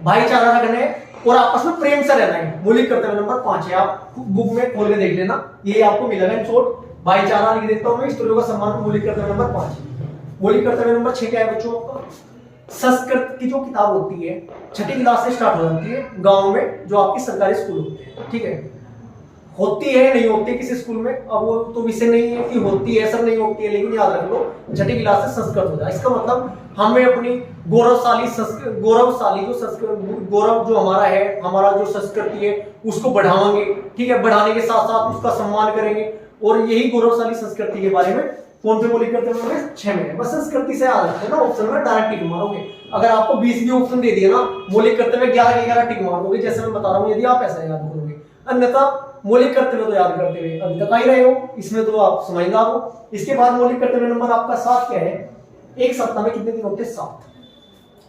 भाईचारा रखना है और आपस में प्रेम से रहना है। मौलिक कर्तव्य नंबर 5 है, आप बुक में खोल के देख लेना, ये आपको मिलेगा इन शॉर्ट। भाईचारा लिख देता हूं मैं, स्त्रियों का सम्मान, मौलिक कर्तव्य नंबर 5। मौलिक कर्तव्य नंबर 6 क्या है बच्चों आपका? संस्कृत की जो किताब होती है 6ठी क्लास से स्टार्ट हो जाती है गांव में, जो आपकी सरकारी स्कूल होते हैं, ठीक है। होती है नहीं होती किसी स्कूल में, अब वो तो विषय नहीं है कि होती है, सब नहीं होती है, लेकिन याद रख लो 6ठी क्लास से संस्कृत हो जाए। इसका मतलब हमें अपनी गौरवशाली जो संस्कृत, गौरव जो हमारा है, हमारा जो संस्कृति है उसको बढ़ावांगे, ठीक है। बढ़ाने के साथ साथ उसका सम्मान करेंगे और यही गौरवशाली संस्कृति के बारे में कौन से मौलिक कर्तव्य नंबर 6 में है। बस संस्कृति से याद रखते हैं ना, ऑप्शन में डायरेक्ट टिक मारोगे। अगर आपको 20 भी ऑप्शन दे दिया ना, मौलिक कर्तव्य 11 टिक मार दोगे, जैसे मैं बता रहा हूँ, यदि आप ऐसा याद करोगे। अन्यथा मौलिक कर्तव्य तो याद करते हुए अभी तक आ ही रहे हो, इसमें तो आप समझदार हो। इसके बाद मौलिक कर्तव्य नंबर आपका 7 क्या है? एक सप्ताह में कितने दिन होते हैं?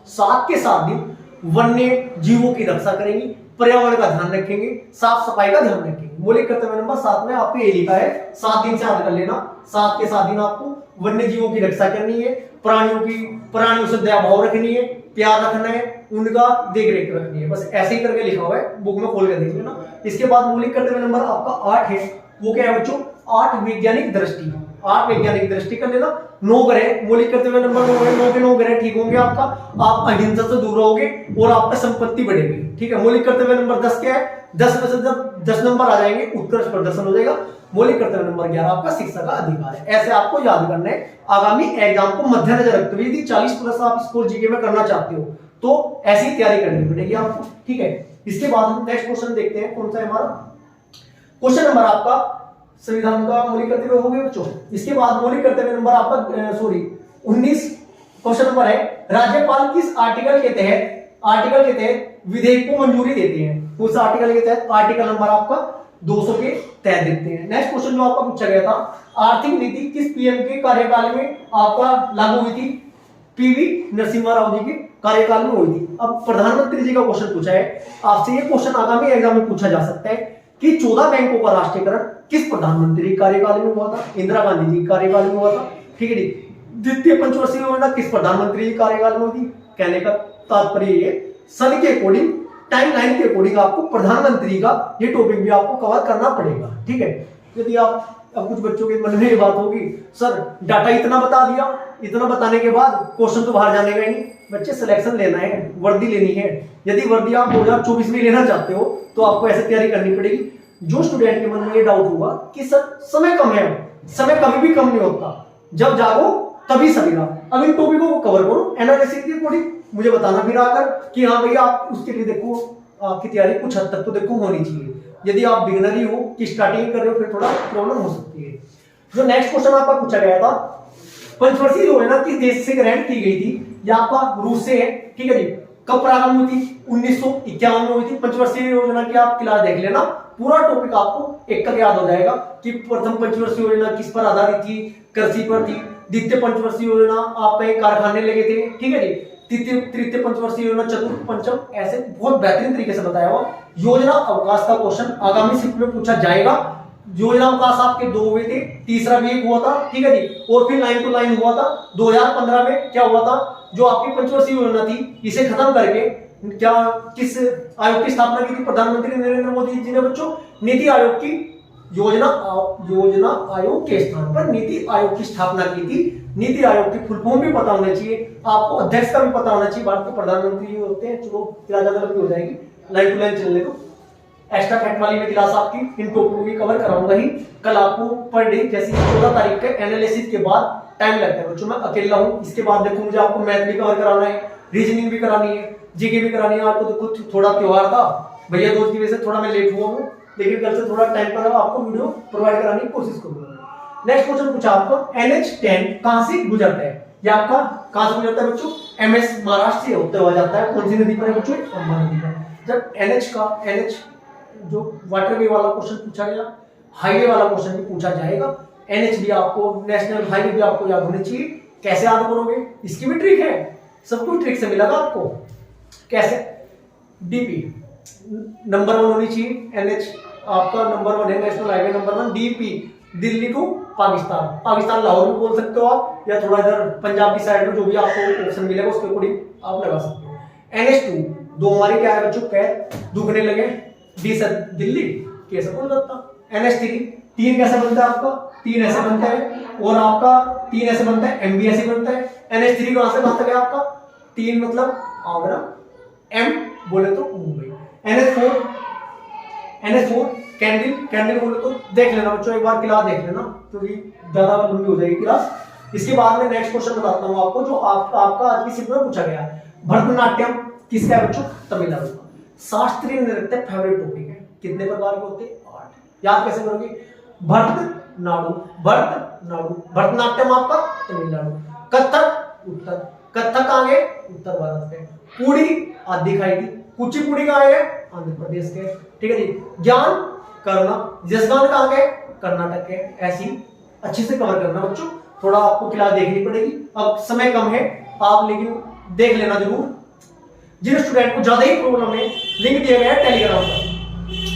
7 के 7 दिन वन्य जीवों की रक्षा करेंगे, पर्यावरण का ध्यान रखेंगे, साफ सफाई का ध्यान रखेंगे। मौलिक कर्तव्य नंबर 7 में आपको ये लिखा है, 7 दिन से याद कर लेना। 7 के 7 दिन आपको वन्य जीवों की रक्षा करनी है, प्राणियों से दया भाव रखनी है, प्यार रखना है, उनका देख रेख रखनी है। बस ऐसे ही करके लिखा हुआ है, बुक में खोल कर देख लेना। इसके बाद मौलिक कर्तव्य नंबर आपका 8 है, वो क्या है बच्चों? 8 वैज्ञानिक दृष्टि। 8 वैज्ञानिक दृष्टि कर लेना। 9 ग्रह, मौलिक कर्तव्य नंबर 9 है, 9 के 9 ग्रह ठीक होंगे आपका, आप अहिंसा से दूर रहोगे और आपका संपत्ति बढ़ेगी, ठीक है। मौलिक कर्तव्य नंबर 10 क्या है? 10 में से जब 10 नंबर आ जाएंगे उत्कृष्ट प्रदर्शन हो जाएगा। मौलिक कर्तव्य नंबर 11 आपका शिक्षा का अधिकार है। ऐसे आपको याद करना है, आगामी एग्जाम को मद्देनजर रखते हुए यदि 40+ आप स्कोर जीके में करना चाहते हो तो ऐसी तैयारी करनी पड़ेगी आपको, ठीक है। इसके बाद हम नेक्स्ट क्वेश्चन देखते हैं, कौन सा है हमारा? क्वेश्चन नंबर आपका संविधान का मौलिक कर्तव्य हो गया बच्चों। इसके बाद मौलिक कर्तव्य नंबर आपका 19 क्वेश्चन नंबर है, राज्यपाल किस आर्टिकल के तहत विधेयक को मंजूरी देते हैं? उस आर्टिकल के तहत, आर्टिकल नंबर आपका 200 के तहत देते हैं। नेक्स्ट क्वेश्चन जो आपका पूछा गया था, आर्थिक नीति किस पीएम के कार्यकाल में आपका लागू हुई थी? पीवी नरसिम्हा राव जी के कार्यकाल में हुई थी। अब प्रधानमंत्री जी का क्वेश्चन पूछा है आपसे, ये क्वेश्चन आगामी एग्जाम में पूछा जा सकता है कि 14 बैंकों का राष्ट्रीयकरण किस प्रधानमंत्री कार्यकाल में हुआ था? इंदिरा गांधी जी कार्यकाल में हुआ था, ठीक है जी। द्वितीय पंचवर्षीय योजना किस प्रधानमंत्री जी कार्यकाल में हुई थी? कहने का तात्पर्य ये, सन के अकॉर्डिंग, टाइमलाइन के अकॉर्डिंग आपको प्रधानमंत्री का ये टॉपिक भी आपको कवर करना पड़ेगा, ठीक है। यदि आप, अब कुछ बच्चों के मन में ये बात होगी, सर डाटा इतना बता दिया, इतना बताने के बाद क्वेश्चन तो बाहर जाने का ही नहीं। बच्चे सिलेक्शन लेना है, वर्दी लेनी है। यदि वर्दी आप 2024 में लेना चाहते हो तो आपको ऐसे तैयारी करनी पड़ेगी। जो स्टूडेंट के मन में ये डाउट होगा कि सर समय कम है, समय कभी भी कम नहीं होता, जब जागो तभी सवेरा। अब इन टॉपिकों को कवर करो एनालिसिस के अकॉर्डिंग, मुझे बताना फिर आकर कि हाँ भैया आप उसके लिए देखो, आपकी तैयारी कुछ हद तक तो देखो होनी चाहिए। यदि आप बिगिनर ही हो कि स्टार्टिंग कर रहे हो फिर थोड़ा प्रॉब्लम हो सकती है। जो नेक्स्ट क्वेश्चन आपका पूछा गया था, पंचवर्षीय योजना किस देश से ग्रहण की गई थी? यह आपका रूस से है, ठीक है जी। कब प्रारंभ हुई थी? 1951 में हुई थी। पंचवर्षीय योजना की आप क्लास देख लेना, पूरा टॉपिक आपको एक याद हो जाएगा कि प्रथम पंचवर्षीय योजना किस पर आधारित थी? कृषि पर थी। द्वितीय पंचवर्षीय योजना आप कहीं कारखाने लगे थे, ठीक है जी। तृतीय पंचवर्षीय योजना, चतुर्थ पंचम, ऐसे बहुत बेहतरीन तरीके से बताया हुआ। योजना अवकाश का क्वेश्चन आगामी शिफ्ट में पूछा जाएगा। योजना अवकाश आपके 2 हुए थे, तीसरा भी एक हुआ था, ठीक है जी। और फिर लाइन टू लाइन हुआ था 2015 में। क्या हुआ था? जो आपकी पंचवर्षीय योजना थी इसे खत्म करके क्या किस आयोग की स्थापना की थी? प्रधानमंत्री नरेंद्र मोदी जी ने बच्चों नीति आयोग की योजना आयोग के स्थान पर नीति आयोग की स्थापना की थी। नीति आयोग की फुल फॉर्म भी पता होना चाहिए आपको, अध्यक्ष का भी पता होना चाहिए। भारत के प्रधानमंत्री होते हैं, चलो ज्यादा लंबी हो जाएगी, लाइन टू लाइन चलने को। एक्स्ट्रा फैक्ट वाली में क्लास आपकी इन टॉपिक भी कवर कराऊंगा ही। कल आपको पर डे जैसे 14 तारीख के एनालिसिस के बाद टाइम लगता है बच्चों, मैं अकेला हूं। इसके बाद देखो मुझे आपको मैथ भी कवर कराना है, रीजनिंग भी करानी है, जीके भी करानी है। आपको तो कुछ थोड़ा त्योहार था भैया दोस्त की वजह से थोड़ा मैं लेट हुआ हूँ, लेकिन कल से थोड़ा टाइम पर आपको वीडियो प्रोवाइड कराने की कोशिश करूंगा। नेक्स्ट क्वेश्चन पूछा आपको, NH10 कहां से गुजरता है? ये आपका कहां से गुजरता है बच्चों? MS महाराष्ट्र से होते हुआ जाता है। कौन सी नदी पर है बच्चों? पंबा नदी पर। जब NH जो वाटरवे वाला क्वेश्चन पूछा गया, हाईवे वाला क्वेश्चन भी पूछा जाएगा। एनएच भी आपको, नेशनल हाईवे भी आपको याद होने चाहिए। कैसे याद करोगे, इसकी भी ट्रिक है, सब कुछ ट्रिक से मिलेगा आपको। कैसे, डीपी नंबर 1 होनी चाहिए, एनएच आपका नंबर 1 है, national highway number 1। DP Delhi to Pakistan, Pakistan Lahore भी बोल सकते हो आप, या थोड़ा इधर पंजाब की साइड में जो भी आपको ऑप्शन मिलेगा उसके अकॉर्डिंग आप लगा सकते हो। NH2 दो हमारे क्या है बच्चों, पैर दुखने लगे, डी से दिल्ली, कैसे बोल सकता। NH3 तीन कैसे बनता है आपका, 3 ऐसे बनता है, और आपका 3 ऐसे बनता है, एम भी ऐसे बनता है। NH3 कहां से कहां तक है आपका, 3 मतलब आगरा, एम बोले तो मुंबई। NH4 कैंडल, कैंडल बोले तो देख लेना बच्चों, एक बार क्लास देख लेना क्योंकि ज्यादा लंबी हो जाएगी क्लास। इसके बाद में नेक्स्ट क्वेश्चन बताता हूं आपको जो आपका आज की शिफ्ट में पूछा गया है। भरतनाट्यम किसका है बच्चों, तमिलनाडु का। शास्त्रीय नृत्य फेवरेट टॉपिक है, कितने प्रकार के होते हैं, 8। याद कैसे करोगे, भरतनाडु, भरतनाडु, भरतनाट्यम आपका तमिलनाडु, कथक उत्तर, कथक कहां गए, उत्तर भारत के, कुड़ी आदि खाएगी, कुचिपुड़ी कहां है, आंध्र प्रदेश के, ठीक है जी। ज्ञान करना, जसगान कहां गए, कर्नाटक के। ऐसी अच्छे से कवर करना बच्चों, थोड़ा आपको क्लास देखनी पड़ेगी, अब समय कम है आप लेकिन देख लेना जरूर। जिन स्टूडेंट को ज्यादा ही प्रॉब्लम है, लिंक दिया गया है टेलीग्राम का,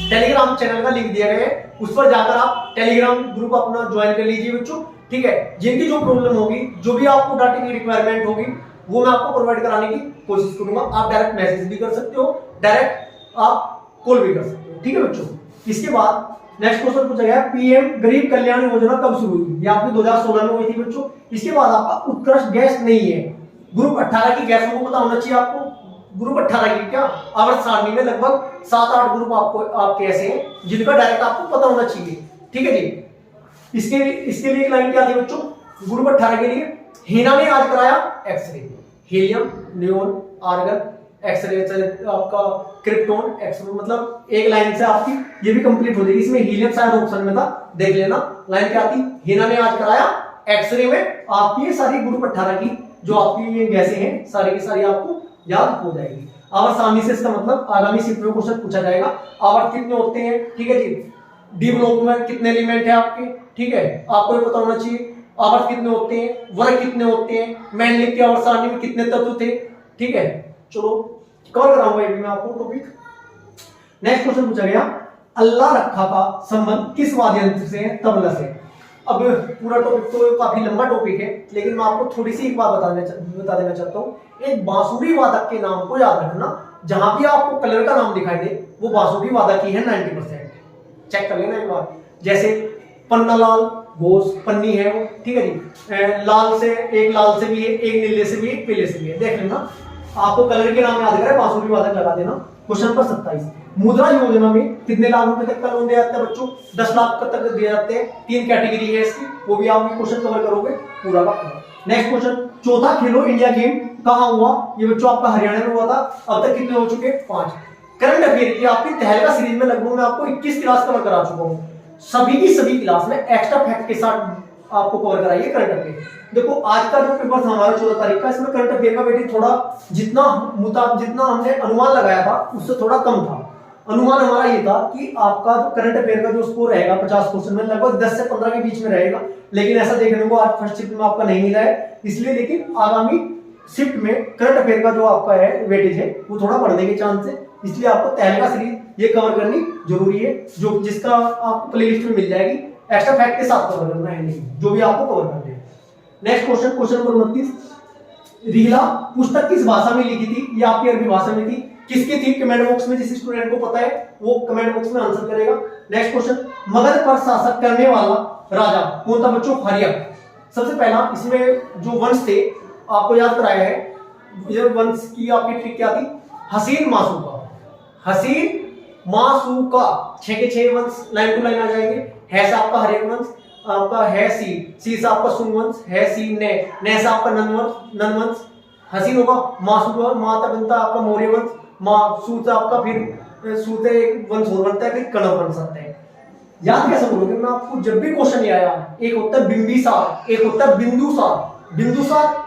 टेलीग्राम चैनल का लिंक दिया गया है, उस पर जाकर आप टेलीग्राम ग्रुप अपना ज्वाइन कर लीजिए बच्चों, ठीक है। जिनकी जो प्रॉब्लम होगी, जो भी आपको डाटा की रिक्वायरमेंट होगी, वो मैं आपको प्रोवाइड कराने की कोशिश करूंगा। आप डायरेक्ट मैसेज भी कर सकते हो, डायरेक्ट आप कॉल भी कर सकते हो, ठीक है बच्चों। इसके बाद नेक्स्ट क्वेश्चन पूछा गया, पीएम गरीब कल्याण योजना कब शुरू हुई, ये आपकी 2016 में हुई थी बच्चों। इसके बाद आपका उत्कृष्ट गैस नहीं है, ग्रुप 18 की गैसों को पता होना चाहिए आपको। ग्रुप 18 की क्या आवर्त सारणी में लगभग 7-8 ग्रुप आपके ऐसे हैं जिनका डायरेक्ट आपको पता होना चाहिए, ठीक है जी। इसके लिए एक लाइन क्या थी बच्चों, ग्रुप 18 के लिए हीना ने आज कराया x-ray, helium, neon, argon, x-ray आपका क्रिप्टोन, एक्सरे, मतलब एक लाइन से आपकी ये भी कंप्लीट हो जाएगी। इसमें हीलियम शायद ऑप्शन में था, देख लेना लाइन क्या थी, हीना ने आज कराया एक्सरे में आपकी ये सारी ग्रुप 18 की जो आपकी ये गैसें हैं सारी की सारी आपको याद हो जाएगी। आवर्त सारणी से इसका मतलब आगामी शिफ्ट में क्वेश्चन पूछा जाएगा। आवर्त कितने होते हैं, ठीक है जी। डी ब्लॉक में कितने एलिमेंट है आपके, ठीक है, आपको ये पता होना चाहिए। आवर्त कितने होते हैं, वर्ग कितने होते हैं, मैंने की आवर्त सारणी में कितने तत्व थे, ठीक है। चलो कवर कराऊंगा मैं आपको टॉपिक। नेक्स्ट क्वेश्चन पूछा गया, अल्लाह रखा का संबंध किस वाद्य यंत्र से है, तबला से। अब पूरा टॉपिक तो काफी लंबा टॉपिक है, लेकिन मैं आपको थोड़ी सी एक बात बता देना चाहता हूँ। एक बांसुरी वादक के नाम को याद रखना, जहां भी आपको कलर का नाम दिखाई दे वो बांसुरी वादक ही है 90%। चेक कर लेना एक बार, जैसे पन्नालाल घोष, पन्नी है वो, ठीक है जी। लाल से, एक लाल से भी है, एक नीले से भी है, एक पीले से भी है, देख लेना। आपको कलर के नाम याद करें, बांसुरी वादक लगा देना। क्वेश्चन नंबर 27, मुद्रा योजना में कितने लाख रुपए तक का लोन दिया जाता है बच्चों, 10 लाख तक दिए जाते हैं। 3 कैटेगरी है इसकी, वो भी आप क्वेश्चन कवर करोगे पूरा का पूरा। नेक्स्ट क्वेश्चन, चौथा खेलो इंडिया गेम कहां हुआ, ये बच्चों आपका हरियाणा में हुआ था। अब तक कितने हो चुके, 5। करंट अफेयर की आपकी तहलका सीरीज में लगभग मैं आपको 21 क्लास कवर करा चुका हूं, सभी की सभी क्लास में एक्स्ट्रा फैक्ट के साथ आपको कवर कराइए करंट अफेयर। देखो आज का जो पेपर था हमारा 14 तारीख का, इसमें करंट अफेयर का वेटेज थोड़ा जितना हमने अनुमान लगाया था उससे थोड़ा कम था। अनुमान हमारा ये था कि आपका जो करंट अफेयर का जो स्कोर रहेगा 50 क्वेश्चन में लगभग 10 से 15 के बीच में रहेगा, लेकिन ऐसा देखने को आज फर्स्ट शिफ्ट में आपका नहीं मिला है, इसलिए लेकिन आगामी शिफ्ट में करंट अफेयर का जो आपका है वेटेज है वो थोड़ा बढ़ने के चांस है, इसलिए आपको तहलका सीरीज ये कवर करनी जरूरी है, जो जिसका आपको प्लेलिस्ट में मिल जाएगी। एक्स्ट्रा फैक्ट के साथ कवर करना है, नहीं जो भी आपको कवर करना है। Next question, question number 29, Reela पुस्तक किस भाषा में लिखी थी, ये आपकी अरबी भाषा में थी। किसकी थी, कमेंट बॉक्स में जिस स्टूडेंट को पता है वो कमेंट बॉक्स में आंसर करेगा। नेक्स्ट क्वेश्चन, मगध पर शासन करने वाला राजा कौन था बच्चों, हर्यक। सबसे पहला इसमें जो वंश थे आपको याद कराया है, ये वंश की आपकी ट्रिक क्या थी, हसीन मासूका, हसीन मासूका, 6 के 6 वंश लाइन टू लाइन आ जाएंगे। है से आपका हर्यक वंश, आपका है सी से आपका सुंग वंश, है सी ने से आपका नंद वंश, हसीन होगा मासूका, माता बनता आपका मौर्य वंश, मासू से आपका फिर सू से एक वंश और बनता है, फिर कणव वंश आता है। याद कैसे बोलोगे, मैं आपको जब भी क्वेश्चन आया, एक होता है बिंबिसार, एक होता है बिंदुसार। बिंदुसार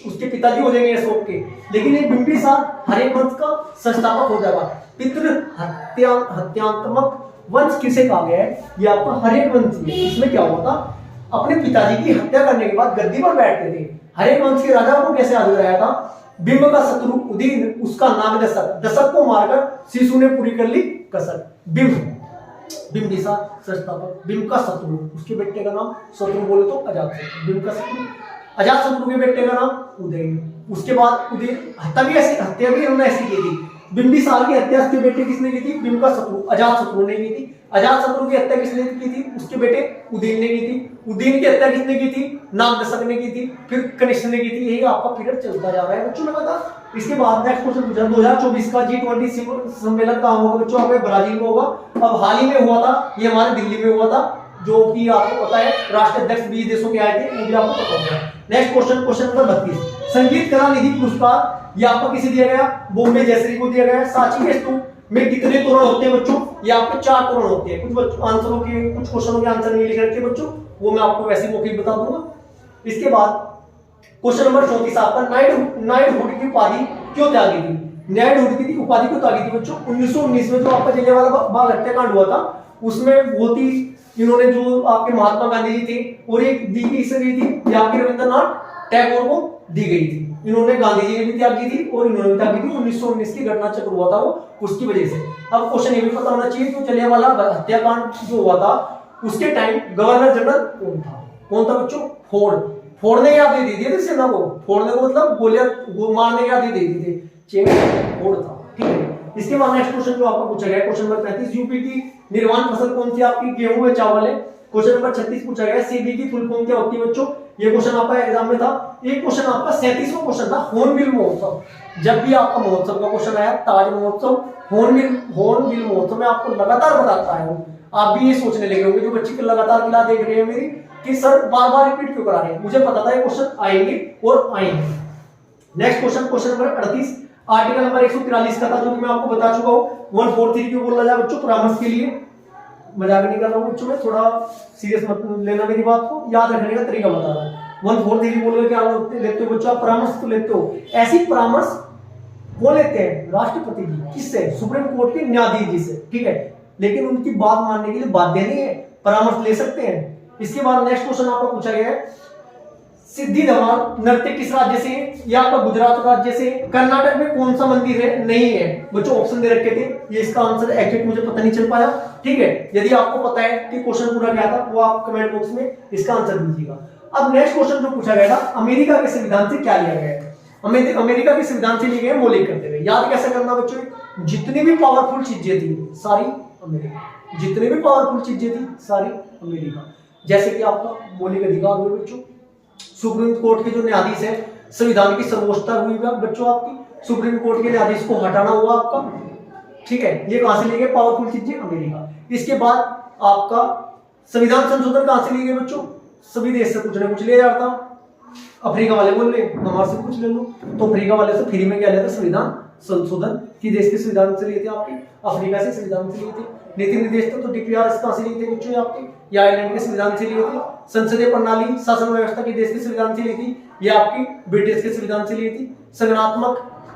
उसके पिताजी हो जाएंगे अशोक के, लेकिन एक बिंबिसार हर एक वंश का संस्थापक हो जाएगा। पितृ हत्यांतमक वंश किसे कहा गया है? ये आपका हर्यक वंश है। इसमें क्या हुआ था, अपने पिताजी की हत्या करने के बाद गद्दी पर बैठते थे। हर्यक वंश के राजा को कैसे याद कराया था? बिंब का शत्रु उदयन, उसका नाम दशक, दशक को मारकर शिशु ने पूरी कर ली कसर। बिंब, बिंबिसार संस्थापक, बिंब का शत्रु, उसके बेटे का नाम, शत्रु बोले तो अजातशत्रु, बिंब का शत्रु, अजातशत्रु के बेटे का नाम उदयन। उसके बाद उदयन हत्या भी इन्होंने ऐसी की थी। बिंबिसार की हत्या उसके बेटे किसने की थी? बिंब का शत्रु अजातशत्रु ने की थी। अजातशत्रु की हत्या किसने की थी? उसके बेटे उदयन ने की थी। उदयन की हत्या किसने की थी? नागदशक ने की थी। फिर कनिष्क ने की थी। यही आपका पीरियड चलता जा रहा है बच्चों में पता। इसके बाद नेक्स्ट क्वेश्चन पूछा 2024 का G20 सम्मेलन कहाँ होगा बच्चों? आपके ब्राजील में होगा। अब हाल ही में हुआ था, ये हमारे दिल्ली में हुआ था, जो कि आपको पता है राष्ट्रीय अध्यक्ष 20 देशों के आए थे, वो भी आपको पता होगा। नेक्स्ट क्वेश्चन, क्वेश्चन नंबर 32, संगीत कला निधि पुरस्कार ये आपको किसे दिया गया? बॉम्बे जयश्री को दिया गया। सांची के स्तूप में कितने तोरण होते हैं बच्चों? ये आपके 4 तोरण होते हैं। कुछ बच्चों आंसरों के, कुछ क्वेश्चनों के आंसर नहीं लिख रखे बच्चों, वो मैं आपको वैसे मौके बता दूंगा। इसके बाद क्वेश्चन नंबर 34 आपका नाइटहुड की उपाधि क्यों त्यागी थी? नाइटहुड की उपाधि क्यों त्यागी थी बच्चों? 1919 में जो आपका जलियांवाला बाग हत्याकांड हुआ था, उसमें बहुत ही इन्होंने जो आपके महात्मा गांधी जी थे, और एक दी गई थी या आपके रविंद्रनाथ टैगोर को दी गई थी। इन्होंने, गांधी जी ने भी त्याग की थी और इन्होंने भी त्याग की थी। 1919 की घटना चक्र हुआ था वो, उसकी वजह से। अब क्वेश्चन ये भी पता होना चाहिए कि जलियांवाला हत्याकांड जो हुआ था उसके टाइम गवर्नर जनरल कौन था? कौन था बच्चों? फोर्ड। फोर्ड ने याद दे दी थी सेना को। फोर्ड ने मतलब गोलियां मारने की याद दे दी थी, फोर्ड था। ठीक है। इसके बाद नेक्स्ट क्वेश्चन जो आपको पूछा गया क्वेश्चन नंबर 35, यूपी की निर्वाण फसल कौन सी? आपकी गेहूं है, चावल है। क्वेश्चन नंबर 36 पूछा गया सीबी की फुल फॉर्म क्या होती है बच्चों? ये क्वेश्चन आपका एग्जाम में था। एक क्वेश्चन आपका 37वां क्वेश्चन था, हॉर्नबिल महोत्सव। जब भी आपका महोत्सव का क्वेश्चन आया, ताज महोत्सव, हॉर्नबिल महोत्सव में आपको लगातार बताता है। आप भी ये सोचने लगे होंगे जो बच्चे को लगातार क्लास देख रहे हैं मेरी, कि सर बार बार रिपीट क्यों करा रहे हैं। मुझे पता था ये क्वेश्चन आएंगे और आएंगे। Next question, question number 38, article number 143 का था, जो कि मैं आपको बता चुका हूँ। 143 क्यों बोला जाए बच्चों? परामर्श के लिए। मजाक नहीं कर रहा हूँ बच्चों, में थोड़ा सीरियस मत लेना मेरी बात को, याद रखने का तरीका बता रहा हूँ। 143 बोलोगे क्या लेते हो बच्चों? आप परामर्श तो लेते हो। ऐसी परामर्श वो लेते हैं राष्ट्रपति जी, किससे? सुप्रीम कोर्ट के न्यायाधीश जी से। ठीक है, लेकिन उनकी बात मानने के लिए बाध्य नहीं है, परामर्श ले सकते हैं। इसके बाद नेक्स्ट क्वेश्चन आपका पूछा गया है, सिद्धि धमाल नृत्य किस राज्य से है? या आपका गुजरात राज्य से। कर्नाटक में कौन सा मंदिर है? नहीं है बच्चों, ऑप्शन दे रखे थे, ये इसका आंसर एक्चुअली मुझे पता नहीं चल पाया। ठीक है, यदि आपको पता है कि क्वेश्चन पूरा क्या था, वो आप कमेंट बॉक्स में इसका आंसर दीजिएगा। अब नेक्स्ट क्वेश्चन जो पूछा गया था, अमेरिका के संविधान से क्या लिया गया है? अमेरिका के संविधान से लिए गए मौलिक कर्तव्य। याद कैसे करना बच्चों? जितनी भी पावरफुल चीजें थी सारी अमेरिका, जितनी भी पावरफुल चीजें थी सारी अमेरिका। जैसे कि आपका मौलिक अधिकार हुए बच्चों, सुप्रीम कोर्ट के जो न्यायाधीश है, संविधान की सर्वोच्चता हुई बच्चों आपकी, सुप्रीम कोर्ट के न्यायाधीश को हटाना हुआ आपका। ठीक है, ये कहां से लिए गए? पावरफुल चीजें अमेरिका। इसके बाद आपका संविधान संशोधन कहां से लिए गए बच्चों? सभी देश से कुछ ना कुछ लिया जाता। अफ्रीका वाले बोल रहे हमारे से कुछ ले लो, तो अफ्रीका वाले से फ्री में क्या लेते? संविधान संशोधन। की देश के संविधान से लिए थे आपके? अफ्रीका से संविधान से लिए थे। नीति निर्देश तो डीपीआर कहां से लिए थे बच्चों आपके? या आयरलैंड के संविधान से लिए थे। संसदीय प्रणाली शासन व्यवस्था की देश के संविधान से ली थी, या आपकी ब्रिटिश के संविधान से ली थी।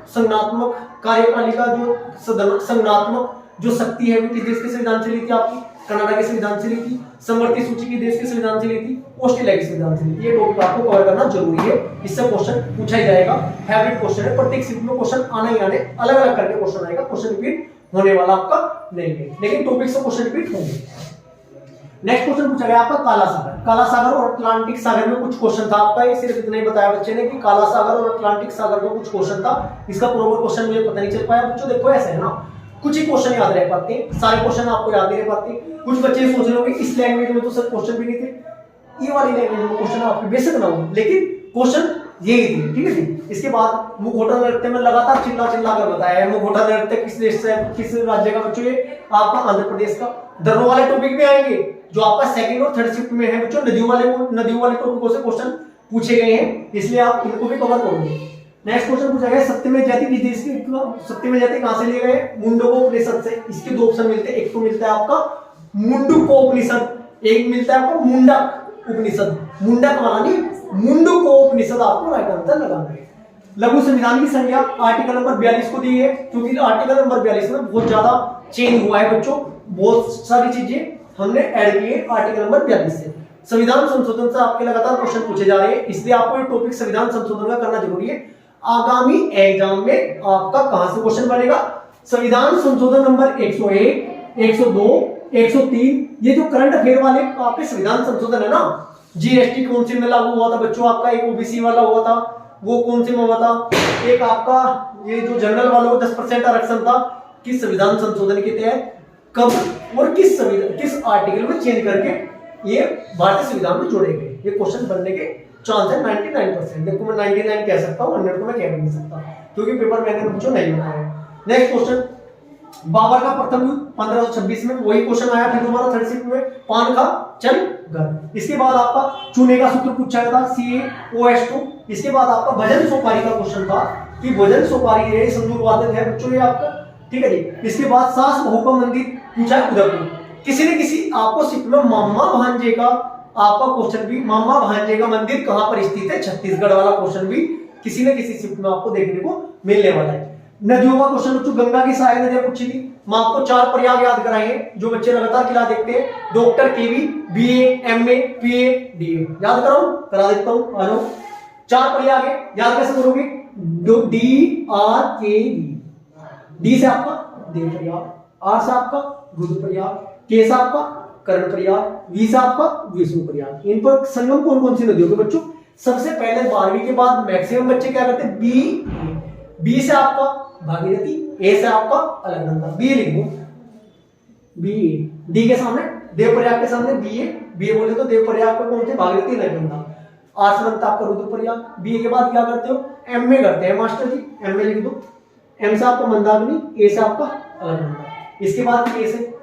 संज्ञानात्मक कार्यपालिका जो संज्ञानात्मक जो शक्ति है वो किस देश के संविधान से ली थी? आपकी कनाडा के संविधान से ली थी। समवर्ती सूची की देश के संविधान से ली थी, ऑस्ट्रेलिया के संविधान से ली थी। ये टॉपिक आपको कवर करना जरूरी है, इससे क्वेश्चन पूछा ही जाएगा। फेवरेट क्वेश्चन है, प्रत्येक शिफ्ट में क्वेश्चन आने ही आने, अलग अलग करके क्वेश्चन आएगा, क्वेश्चन रिपीट होने वाला आपका नहीं है, लेकिन टॉपिक से क्वेश्चन रिपीट होंगे। नेक्स्ट क्वेश्चन पूछा गया आपका काला सागर। काला सागर और अटलांटिक सागर में कुछ क्वेश्चन था आपका, ये सिर्फ इतना ही बताया बच्चे ने कि काला सागर और अटलांटिक सागर में कुछ क्वेश्चन था। इसका प्रॉपर क्वेश्चन मुझे पता नहीं चल पाया बच्चों। देखो ऐसे है ना, कुछ ही क्वेश्चन याद रह पाते हैं, सारे क्वेश्चन आपको याद नहीं रह पाते। कुछ बच्चे सोच रहे होंगे इस लैंग्वेज में तो सर क्वेश्चन भी नहीं थे, ये वाली लैंग्वेज में क्वेश्चन आपके बेसिक ना हो, लेकिन क्वेश्चन यही थे। ठीक है जी। इसके बाद मुखौटा नृत्य में लगातार चिल्ला कर बताया है। मुखौटा नृत्य किस देश से, किस राज्य का बच्चों? ये आपका आंध्र प्रदेश का। धर्मों वाले टॉपिक में आएंगे जो आपका सेकंड और थर्ड शिफ्ट में है बच्चों। नदियों वाले टॉपिकों से क्वेश्चन पूछे गए हैं, इसलिए आप इनको भी कवर करोगे। नेक्स्ट क्वेश्चन पूछा गया सत्यमेव जयते किस देश के? सत्यमेव जयते कहां से लिए गए? मुंडकोपनिषद से। इसके दो ऑप्शन मिलते हैं, एक तो मिलता है आपका मुंडकोपनिषद, एक मिलता है आपको मुंडक उपनिषद। मुंडक वाला नहीं, मुंडकोपनिषद आपको राइट आंसर लगाना है। लघु संविधान की संज्ञा आर्टिकल नंबर 42 को दी है, क्योंकि आर्टिकल नंबर 42 में बहुत ज्यादा चेंज हुआ है बच्चों। बहुत सारी चीजें हमने ऐड की है आर्टिकल नंबर 42 से। संविधान संशोधन से आपके लगातार क्वेश्चन पूछे जा रहे हैं, इसलिए आपको ये टॉपिक संविधान संशोधन का करना जरूरी है। आगामी एग्जाम में आपका कहां से क्वेश्चन बनेगा? संविधान संशोधन नंबर 101, 102, 103, ये जो करंट अफेयर वाले आपके संविधान संशोधन है ना, जीएसटी कौन से में लागू हुआ था बच्चों? आपका एक ओबीसी वाला हुआ था, वो कौन से में हुआ था? एक आपका ये जो जनरल वालों को 10% आरक्षण था, किस संविधान संशोधन के तहत, कब और किस आर्टिकल में चेंज करके ये भारतीय संविधान में जोड़े गए? ये क्वेश्चन बनने के चांस है 99%। देखो मैं 99 कह सकता हूँ, 100 को मैं कह नहीं सकता क्योंकि पेपर मैंने बच्चों नहीं बनाया। नेक्स्ट क्वेश्चन, बाबर का प्रथम युद्ध 1526 में, वही क्वेश्चन आया फिर दोबारा थर्ड शिफ्ट में, पान खा चल घर। इसके बाद आपका चूने का सूत्र पूछा गया था CaOH2। इसके बाद आपका भजन सोपारी का क्वेश्चन था कि भजन सोपारी है संदूर वादक है बच्चों ये आपका, ठीक है जी। इसके बाद सास बहू का मंदिर पूछा है उदयपुर। किसी न किसी आपको शिफ्ट में मामा भांजे का आपका क्वेश्चन भी, मामा भांजे का मंदिर कहां पर स्थित है, छत्तीसगढ़ वाला क्वेश्चन भी किसी न किसी शिफ्ट में आपको देखने को मिलने वाला है। नदियों का क्वेश्चन बच्चों, गंगा की सहायक नदियां पूछी थी, मैं आपको 4 प्रयाग याद कराए हैं जो बच्चे लगातार क्लास देखते हैं। डॉक्टर केवी, बीए, एमए, पीए, डीए याद कराऊं? करा देता हूं, आ जाओ। 4 प्रयाग है, याद कैसे करोगे? DRKV, डी से आपका देव प्रयाग, आर से आपका रुद्रप्रयाग, के से आपका कर्ण प्रयाग, वी से आपका विष्णु प्रयाग। इन पर संगम कौन कौन सी नदियों के बच्चों? सबसे पहले 12वीं के बाद मैक्सिमम बच्चे क्या करते हैं? बी से आपका भागीरथी, ए से आपका अलकनंदा, बी लिख दो, बी। डी के सामने देवप्रयाग के सामने बी बोले तो देवप्रयाग पे कौन थे? भागीरथी, अलकनंदा। आर से बनता आपका रुद्रप्रयाग। बी के बाद क्या करते हो? एम में करते हैं मास्टर जी, एम में लिख दो। एम से आपका मंदाकिनी, ए से आपका अलकनंदा। इसके बाद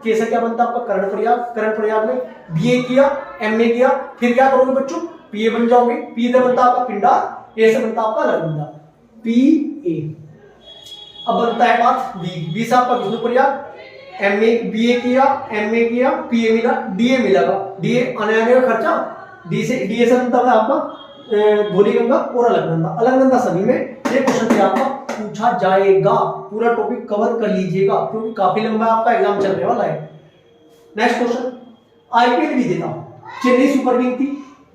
के से क्या बनता है आपका? कर्णप्रयाग। कर्णप्रयाग में बीए किया, एमए किया, फिर क्या करोगे बच्चों? पीए बन जाओगे। पी से बनता आपका पिंडार, ए से बनता आपका अलकनंदा, पीए। अब बनता है बात बी से आपका विष्णुप्रयाग। एमए बीए किया, एमए किया, पीए मिला, डीए मिलेगा। डीए आने आने का खर्चा, डीए से बनता है आपका धौलीगंगा और अलकनंदा। अलकनंदा सभी में ये क्वेश्चन से आपका पूछा जाएगा। पूरा टॉपिक कवर कर लीजिएगा क्योंकि काफी लंबा आपका एग्जाम चलने वाला है। नेक्स्ट क्वेश्चन, आईपीएल विजेता चेन्नई सुपर किंग थी,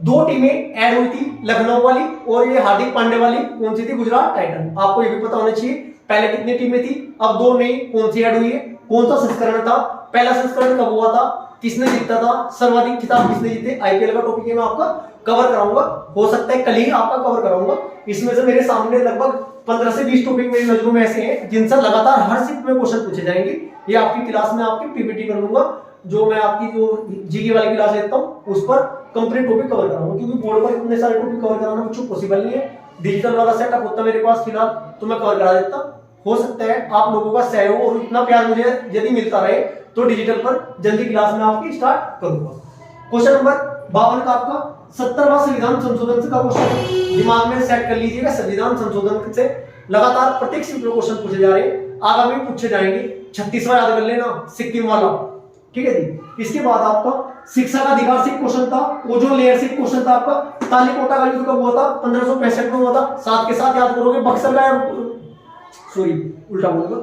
2 टीमें ऐड हुई थी, लखनऊ वाली और ये हार्दिक पांड्या वाली, कौन सी थी? गुजरात टाइटन। आपको ये भी पता होना चाहिए पहले कितनी टीमें थी, अब 2 नई, कौन सी ऐड हुई है, कौन सा संस्करण था, पहला संस्करण कब हुआ था, किसने जीता था, सर्वाधिक खिताब किसने जीते? आईपीएल का टॉपिक है, मैं आपका कवर कराऊंगा, हो सकता है कल ही आपका कवर कराऊंगा। इसमें से मेरे सामने लगभग 15 से 20 टॉपिक मेरी नजरों में ऐसे हैं जिनसे लगातार हर शिफ्ट में क्वेश्चन पूछे जाएंगे। ये आपकी क्लास में आपकी पीपीटी कर लूंगा, जो मैं आपकी जो जीके वाली क्लास लेता हूँ उस पर कंप्लीट टॉपिक कवर कराऊंगा, क्योंकि बोर्ड पर इतने सारे टॉपिक कवर कराना कुछ पॉसिबल नहीं है। डिजिटल वाला सेटअप होता मेरे पास फिलहाल तो मैं कवर करा देता। हो सकता है आप लोगों का सहयोग और इतना प्यार मुझे यदि मिलता रहे तो डिजिटल पर जल्दी क्लास में आपकी स्टार्ट करूंगा। क्वेश्चन नंबर 52 का आपका 70वां संविधान संशोधन का क्वेश्चन दिमाग में सेट कर लीजिएगा। संविधान संशोधन से लगातार प्रत्येक शिफ्ट में क्वेश्चन पूछे जा रहे हैं, आगामी पूछे जाएंगे। 36वां याद कर लेना, सिक्किम वाला, ठीक है जी। इसके बाद आपका शिक्षा का अधिकार से क्वेश्चन था, ओजोन लेयर से क्वेश्चन था आपका। तालीकोटा का युद्ध कब हुआ था? 1565 में हुआ था। साथ के साथ याद करोगे बक्सर का, सॉरी उल्टा बोलूंगा,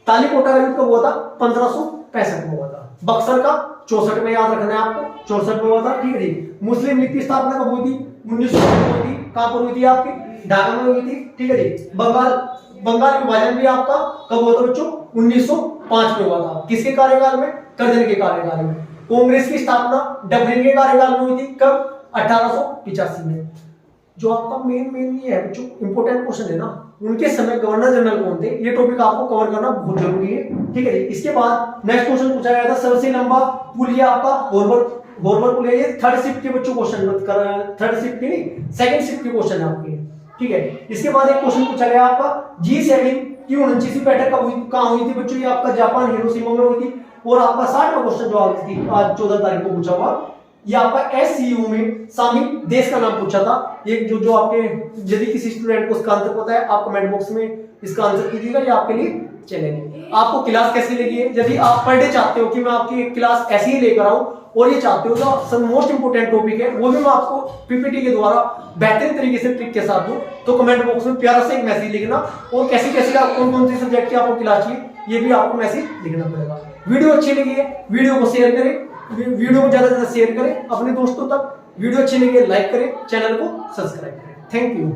तालीकोटा का युद्ध कब हुआ था? 1565 में हुआ था। बक्सर का 64 में याद रखना है आपको, 64 में हुआ था, ठीक है जी। मुस्लिम लीग की स्थापना कब हुई थी? 1900 में हुई थी। कहां पर हुई थी? आपकी ढाका में हुई थी, ठीक है जी। बंगाल विभाजन भी आपका कब हुआ था बच्चों? 1905 में हुआ था। किसके कार्यकाल में? कर्जन के कार्यकाल में। कांग्रेस की स्थापना डफरिन के कार्यकाल में हुई थी, कब? 1885 में। जो आपका मेन ये है बच्चों, इंपोर्टेंट क्वेश्चन है ना, उनके समय गवर्नर जनरल कौन थे? ये टॉपिक आपको कवर करना बहुत जरूरी है, ठीक है जी। इसके बाद नेक्स्ट क्वेश्चन पूछा गया था, सबसे लंबा पुल ये आपका हॉर्बर पुल है। ये थर्ड शिफ्ट के बच्चों क्वेश्चन मत कर, थर्ड शिफ्ट की नहीं, सेकंड शिफ्ट के क्वेश्चन है आपके, ठीक है। इसके बाद एक क्वेश्चन पूछा गया आपका G7 की 29वीं बैठक कहां हुई थी बच्चों? ये आपका जापान हिरोशिमा में हुई थी। और आपका 60वां क्वेश्चन जो आज 14 तारीख को पूछा हुआ, ये आपका SCU में शामिल देश का नाम पूछा था। ये जो आपके यदि किसी स्टूडेंट को इसका आंसर पता है आप कमेंट बॉक्स में इसका आंसर कीजिएगा, ये आपके लिए चलेंगे। आपको क्लास कैसी लगी है? यदि आप पर डे चाहते हो कि मैं आपकी क्लास ऐसी ही लेकर आऊं और ये चाहते हो तो सब मोस्ट इंपोर्टेंट टॉपिक है वो भी मैं आपको पीपीटी के द्वारा बेहतरीन तरीके से ट्रिक के साथ दूं, तो कमेंट बॉक्स में प्यारा सा एक मैसेज लिखना, और कैसी कैसी कौन कौन सी सब्जेक्ट की आपको क्लास चाहिए ये भी आपको मैसेज लिखना पड़ेगा। वीडियो अच्छी लगी है वीडियो को शेयर करें, वीडियो को ज्यादा से ज्यादा शेयर करें अपने दोस्तों तक। वीडियो अच्छी लगी है लाइक करें, चैनल को सब्सक्राइब करें। Thank you.